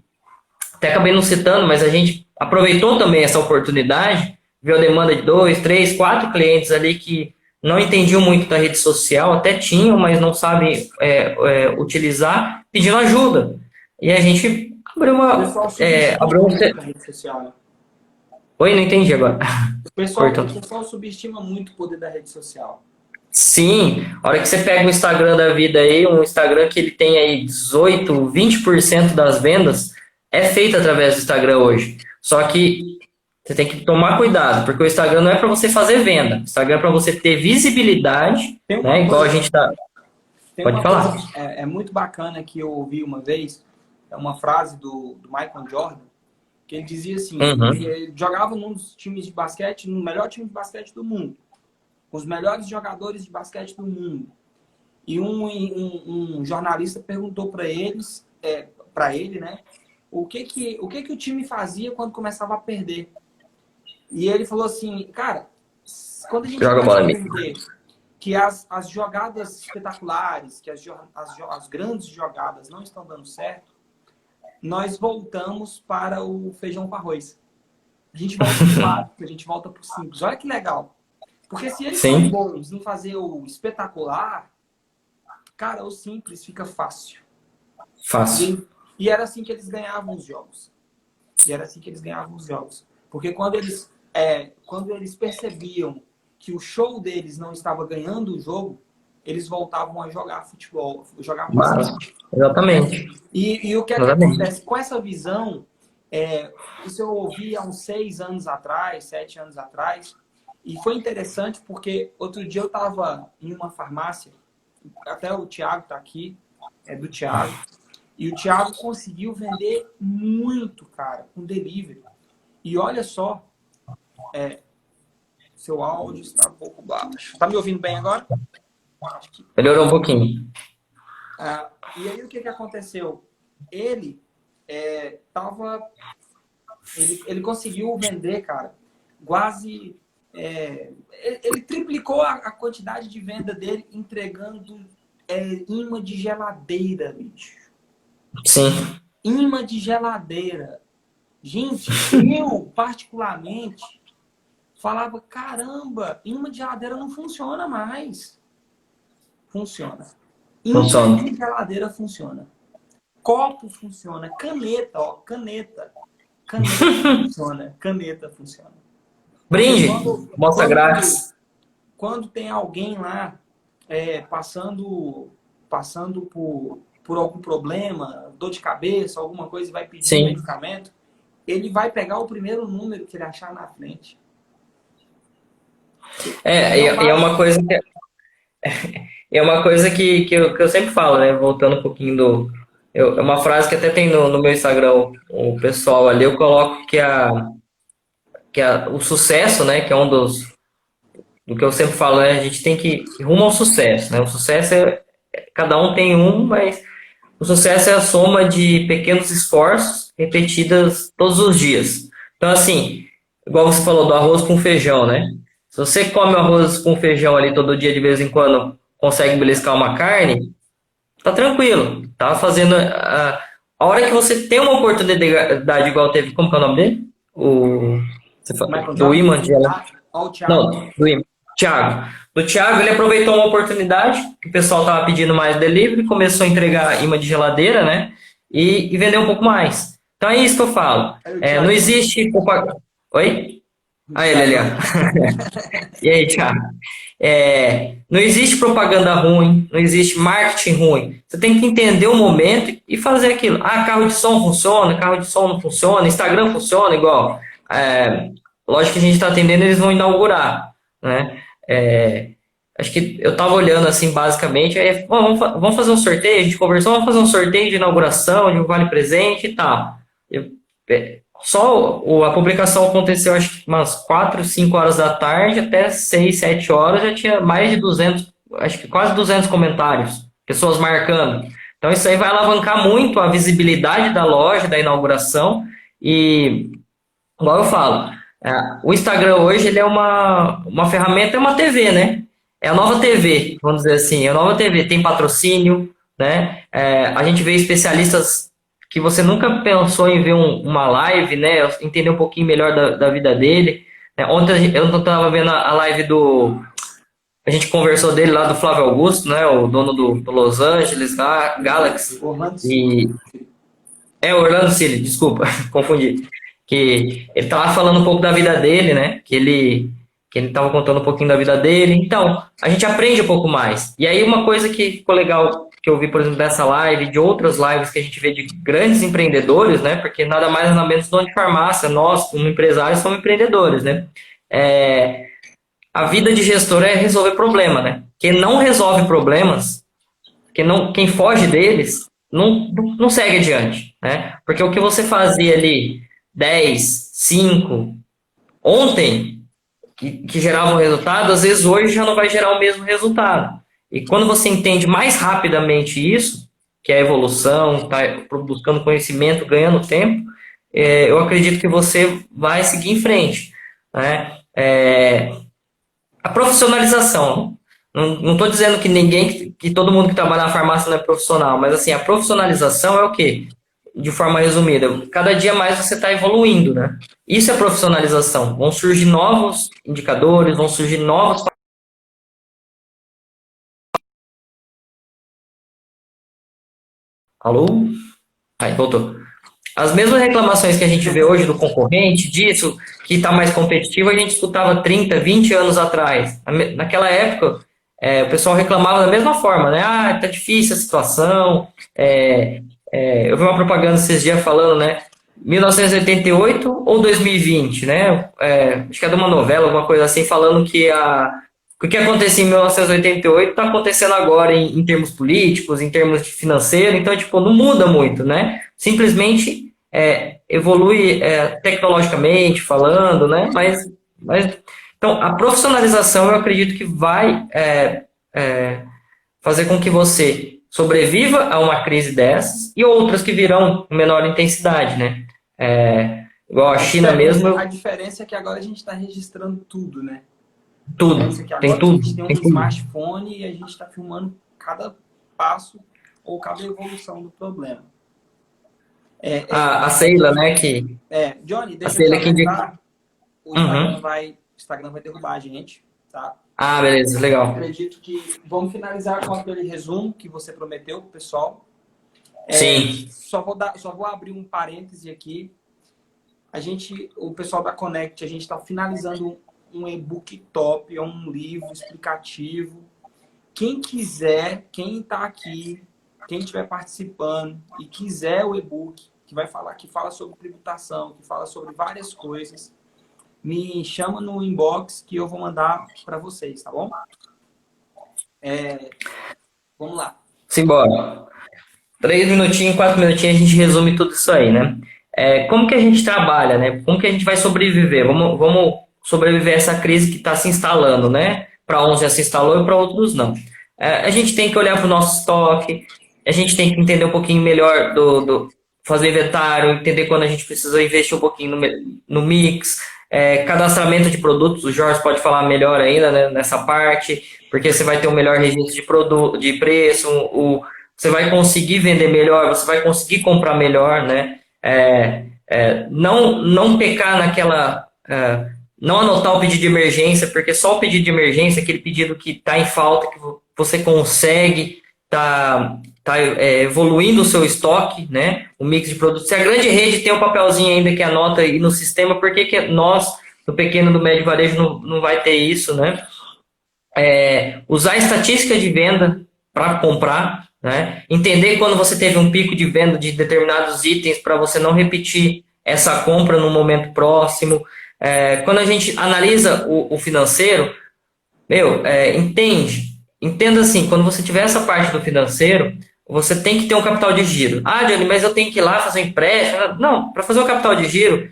até acabei não citando, mas a gente aproveitou também essa oportunidade, viu a demanda de 2, 3, 4 clientes ali que não entendiam muito da rede social, até tinham, mas não sabem utilizar, pedindo ajuda. E a gente abriu O pessoal subestima muito a rede social, né? Oi, não entendi agora. O pessoal Cortou. subestima muito o poder da rede social. Sim, a hora que você pega o Instagram da vida aí, um Instagram que ele tem aí 18, 20% das vendas, é feito através do Instagram hoje. Só que você tem que tomar cuidado, porque o Instagram não é para você fazer venda. O Instagram é para você ter visibilidade, né? Igual a gente tá. Pode falar. Coisa, muito bacana que eu ouvi uma vez, é uma frase do Michael Jordan, que ele dizia assim, que ele jogava num dos times de basquete, no melhor time de basquete do mundo, com os melhores jogadores de basquete do mundo. E um jornalista perguntou para ele, né, o que o time fazia quando começava a perder. E ele falou assim, cara, quando a gente começa a perder, que as jogadas espetaculares, que as grandes jogadas não estão dando certo, nós voltamos para o feijão com arroz. A gente volta para o básico, a gente volta para o simples. Olha que legal. Porque se eles são bons em fazer o espetacular, cara, o simples fica fácil. Fácil. E era assim que eles ganhavam os jogos. Porque quando eles percebiam que o show deles não estava ganhando o jogo, eles voltavam a jogar futebol, jogar basquete. Exatamente. E o que acontece com essa visão, isso eu ouvi há uns 6 anos atrás, 7 anos atrás, e foi interessante porque outro dia eu estava em uma farmácia, até o Thiago está aqui, é do Thiago, e o Thiago conseguiu vender muito, cara, com delivery. E olha só, seu áudio está um pouco baixo. Tá me ouvindo bem agora? Melhorou um pouquinho. E aí o que aconteceu? Ele ele conseguiu vender, cara, quase... ele triplicou a quantidade de venda dele entregando imã de geladeira, bicho. Sim. Imã de geladeira. Gente, eu particularmente falava, caramba, imã de geladeira não funciona mais. Funciona. Imã de geladeira funciona. Copo funciona. Caneta funciona. Caneta funciona. Brinde, mostra grátis. Quando tem alguém lá passando por algum problema, dor de cabeça, alguma coisa, e vai pedir um medicamento, ele vai pegar o primeiro número que ele achar na frente. É uma coisa que é uma coisa que eu sempre falo, né? Voltando um pouquinho é uma frase que até tem no meu Instagram, o pessoal ali, eu coloco que o sucesso, né? Que é do que eu sempre falo, né? A gente tem que ir rumo ao sucesso, né? O sucesso cada um tem um, mas o sucesso é a soma de pequenos esforços repetidos todos os dias. Então, assim, igual você falou do arroz com feijão, né? Se você come arroz com feijão ali todo dia, de vez em quando, consegue beliscar uma carne, tá tranquilo. Tá fazendo... A hora que você tem uma oportunidade igual teve... Como que é o nome dele? Do imã de geladeira. Não, do imã. Thiago. Do Thiago, ele aproveitou uma oportunidade, que o pessoal tava pedindo mais delivery, começou a entregar imã de geladeira, né? E vendeu um pouco mais. Então é isso que eu falo. Não existe... Oi? Ele ali, ó. E aí, Thiago? Não existe propaganda ruim, não existe marketing ruim. Você tem que entender o momento e fazer aquilo. Carro de som funciona, carro de som não funciona, Instagram funciona igual. Lógico que a gente está atendendo, eles vão inaugurar, né? Acho que eu estava olhando assim, basicamente, vamos fazer um sorteio, a gente conversou, vamos fazer um sorteio de inauguração, de um vale presente e tal. a publicação aconteceu acho que umas 4, 5 horas da tarde, até 6, 7 horas já tinha mais de 200, acho que quase 200 comentários, pessoas marcando. Então isso aí vai alavancar muito a visibilidade da loja, da inauguração e, igual eu falo, o Instagram hoje ele é uma ferramenta, é uma TV, né? É a nova TV, vamos dizer assim, é a nova TV, tem patrocínio, né? A gente vê especialistas que você nunca pensou em ver uma live, né? Entender um pouquinho melhor da vida dele. Né? Ontem eu estava vendo a live a gente conversou dele lá do Flávio Augusto, né? O dono do Los Angeles Galaxy. E, o Orlando City, desculpa, confundi. Que ele tava falando um pouco da vida dele, né? Que ele tava contando um pouquinho da vida dele. Então, a gente aprende um pouco mais. E aí, uma coisa que ficou legal, que eu vi, por exemplo, dessa live, de outras lives que a gente vê de grandes empreendedores, né? Porque nada mais nada menos dono de farmácia, nós, como empresários, somos empreendedores, né? A vida de gestor é resolver problema, né? Quem não resolve problemas, quem foge deles, não segue adiante, né? Porque o que você fazia ali 10, 5, ontem, que gerava um resultado, às vezes hoje já não vai gerar o mesmo resultado. E quando você entende mais rapidamente isso, que é a evolução, tá buscando conhecimento, ganhando tempo, eu acredito que você vai seguir em frente, né? A profissionalização. Não estou dizendo que todo mundo que trabalha na farmácia não é profissional, mas assim, a profissionalização é o quê? De forma resumida, cada dia mais você está evoluindo, né? Isso é profissionalização. Vão surgir novos indicadores, vão surgir novos... Alô? Aí, voltou. As mesmas reclamações que a gente vê hoje do concorrente, disso, que está mais competitivo, a gente escutava 30, 20 anos atrás. Naquela época, o pessoal reclamava da mesma forma, né? Ah, tá difícil a situação. Eu vi uma propaganda esses dias falando, né? 1988 ou 2020, né? Acho que é de uma novela, alguma coisa assim, falando que o que acontecia em 1988 está acontecendo agora em termos políticos, em termos de financeiro, então, tipo, não muda muito, né? Simplesmente evolui tecnologicamente falando, né? Então, a profissionalização eu acredito que vai fazer com que você sobreviva a uma crise dessas e outras que virão com menor intensidade, né? Igual a China mesmo. A diferença é que agora a gente está registrando tudo, né? Tudo, tem tudo. A gente tem um smartphone e a gente está filmando cada passo ou cada evolução do problema. A Sheila, né? Johnny, a deixa eu Sheila te avisar. O Instagram vai derrubar a gente, tá? Ah, beleza, legal. Acredito que vamos finalizar com aquele resumo que você prometeu pro pessoal. Sim. Só vou abrir um parêntese aqui. O pessoal da Connect, a gente está finalizando um e-book top, é um livro explicativo. Quem quiser, quem está aqui, quem estiver participando e quiser o e-book, que fala sobre tributação, que fala sobre várias coisas, me chama no inbox que eu vou mandar para vocês, tá bom? Vamos lá. Simbora. 3 minutinhos, 4 minutinhos, a gente resume tudo isso aí, né? Como que a gente trabalha, né? Como que a gente vai sobreviver? Vamos sobreviver a essa crise que está se instalando, né? Para uns já se instalou e para outros não. A gente tem que olhar para o nosso estoque, a gente tem que entender um pouquinho melhor fazer inventário, entender quando a gente precisa investir um pouquinho no mix, cadastramento de produtos, o Jorge pode falar melhor ainda, né, nessa parte, porque você vai ter um melhor registro de preço, você vai conseguir vender melhor, você vai conseguir comprar melhor, né? Não pecar naquela... não anotar o pedido de emergência, porque só o pedido de emergência, aquele pedido que está em falta, que você consegue, tá evoluindo o seu estoque, né? O mix de produtos. Se a grande rede tem um papelzinho ainda que anota aí no sistema, por que nós, do pequeno e do médio varejo, não vai ter isso, né? Usar estatística de venda para comprar, né? Entender quando você teve um pico de venda de determinados itens para você não repetir essa compra no momento próximo. Quando a gente analisa o financeiro, entenda assim, quando você tiver essa parte do financeiro, você tem que ter um capital de giro. Ah, Johnny, mas eu tenho que ir lá fazer um empréstimo. Não, para fazer o capital de giro,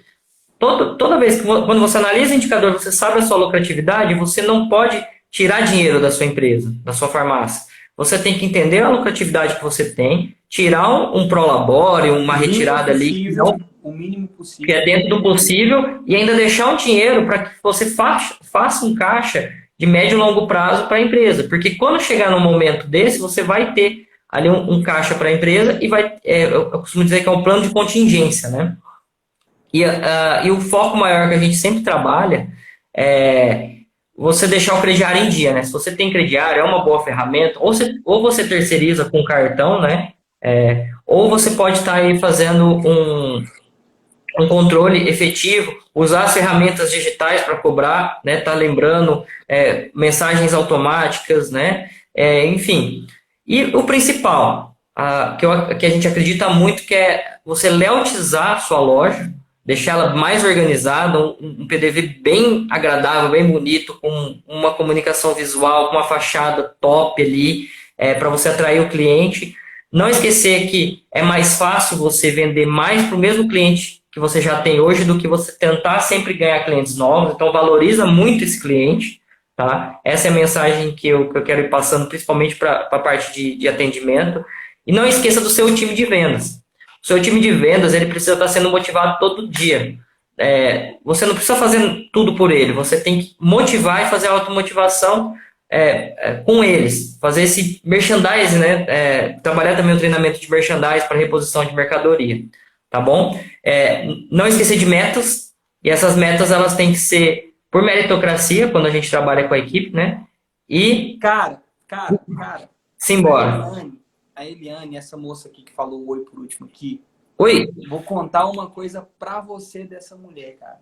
toda vez que quando você analisa o indicador, você sabe a sua lucratividade, você não pode tirar dinheiro da sua empresa, da sua farmácia. Você tem que entender a lucratividade que você tem, tirar um prolabore, uma retirada ali, o mínimo possível, que é dentro do possível, e ainda deixar um dinheiro para que você faça um caixa de médio e longo prazo para a empresa. Porque quando chegar num momento desse, você vai ter ali um caixa para a empresa e vai, eu costumo dizer que é um plano de contingência, né? E o foco maior que a gente sempre trabalha é você deixar o crediário em dia, né? Se você tem crediário, é uma boa ferramenta, ou você terceiriza com cartão, né? Ou você pode estar aí fazendo um controle efetivo, usar as ferramentas digitais para cobrar, né? Tá lembrando mensagens automáticas, né? Enfim. E o principal, que a gente acredita muito, que é você layoutizar a sua loja, deixar ela mais organizada, um PDV bem agradável, bem bonito, com uma comunicação visual, com uma fachada top ali, para você atrair o cliente. Não esquecer que é mais fácil você vender mais para o mesmo cliente que você já tem hoje do que você tentar sempre ganhar clientes novos. Então, valoriza muito esse cliente, tá? Essa é a mensagem que eu quero ir passando, principalmente para a parte de atendimento. E não esqueça do seu time de vendas. O seu time de vendas, ele precisa estar sendo motivado todo dia. Você não precisa fazer tudo por ele, você tem que motivar e fazer a automotivação com eles. Fazer esse merchandising, né? Trabalhar também o treinamento de merchandising para reposição de mercadoria. Tá bom? Não esquecer de metas, e essas metas elas têm que ser por meritocracia, quando a gente trabalha com a equipe, né? E... Cara. Simbora. A Eliane, essa moça aqui que falou oi por último aqui. Oi. Vou contar uma coisa pra você dessa mulher, cara.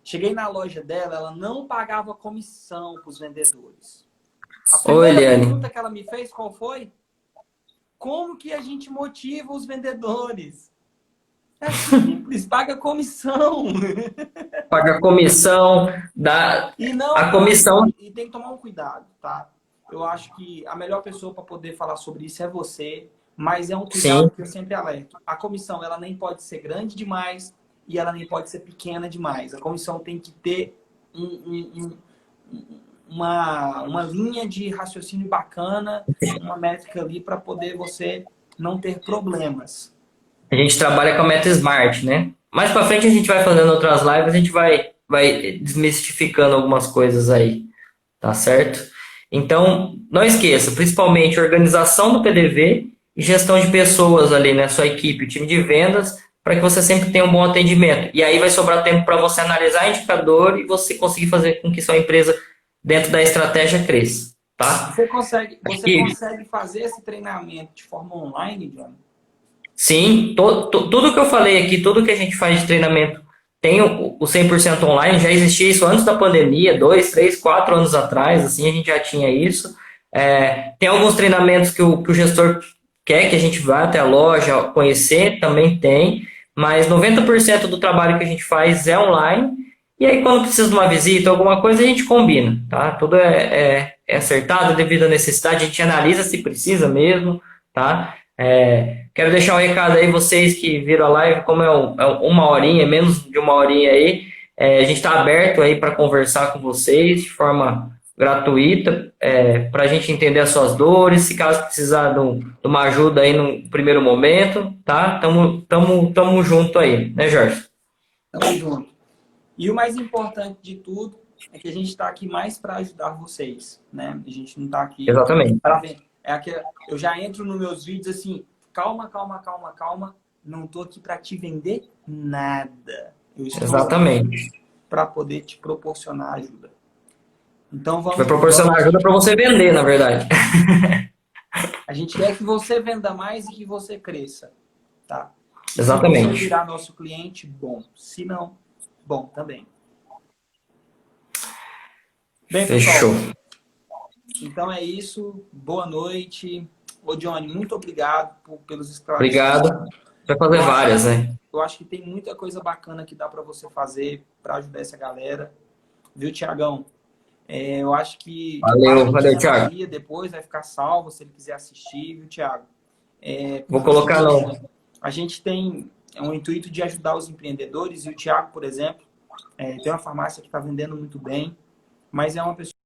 Cheguei na loja dela, ela não pagava comissão pros vendedores. A primeira pergunta que ela me fez, qual foi? Como que a gente motiva os vendedores? É simples, paga comissão. Paga comissão, a comissão. E tem que tomar um cuidado, tá? Eu acho que a melhor pessoa para poder falar sobre isso é você, mas é um cuidado que eu sempre alerto. A comissão, ela nem pode ser grande demais e ela nem pode ser pequena demais. A comissão tem que ter uma linha de raciocínio bacana, uma métrica ali para poder você não ter problemas. A gente trabalha com a meta Smart, né? Mais para frente a gente vai fazendo outras lives, a gente vai desmistificando algumas coisas aí, tá certo? Então, não esqueça, principalmente organização do PDV e gestão de pessoas ali, né? Sua equipe, o time de vendas, para que você sempre tenha um bom atendimento. E aí vai sobrar tempo para você analisar indicador e você conseguir fazer com que sua empresa, dentro da estratégia, cresça, tá? Você consegue fazer esse treinamento de forma online, John? Sim, tudo que eu falei aqui, tudo que a gente faz de treinamento tem o 100% online, já existia isso antes da pandemia, 2, 3, 4 anos atrás, assim, a gente já tinha isso. Tem alguns treinamentos que o gestor quer que a gente vá até a loja conhecer, também tem, mas 90% do trabalho que a gente faz é online, e aí quando precisa de uma visita, alguma coisa, a gente combina, tá? Tudo é acertado devido à necessidade, a gente analisa se precisa mesmo, tá? Quero deixar um recado aí, vocês que viram a live, como é uma horinha, menos de uma horinha aí, a gente está aberto aí para conversar com vocês de forma gratuita, para a gente entender as suas dores, se caso precisar de uma ajuda aí no primeiro momento, tá? Tamo junto aí, né, Jorge? Tamo junto. E o mais importante de tudo é que a gente está aqui mais para ajudar vocês, né? A gente não está aqui para ver. Eu já entro nos meus vídeos assim, calma. Não tô aqui para te vender nada. Eu estou Exatamente. Para poder te proporcionar ajuda. Então vamos. Vai proporcionar ajuda para você vender, na verdade. A gente quer que você venda mais e que você cresça, tá? Exatamente. Se você virar nosso cliente, bom. Se não, bom também. Bem, fechou. Pessoal, então é isso. Boa noite. Ô, Johnny, muito obrigado pelos esclarecimentos. Obrigado. Vai fazer várias, né? Eu acho que tem muita coisa bacana que dá para você fazer para ajudar essa galera. Viu, Tiagão? Eu acho que... Valeu, Thiago. Depois vai ficar salvo, se ele quiser assistir, viu, Thiago? Vou colocar não. A gente tem um intuito de ajudar os empreendedores, e o Thiago, por exemplo, tem uma farmácia que está vendendo muito bem, mas é uma pessoa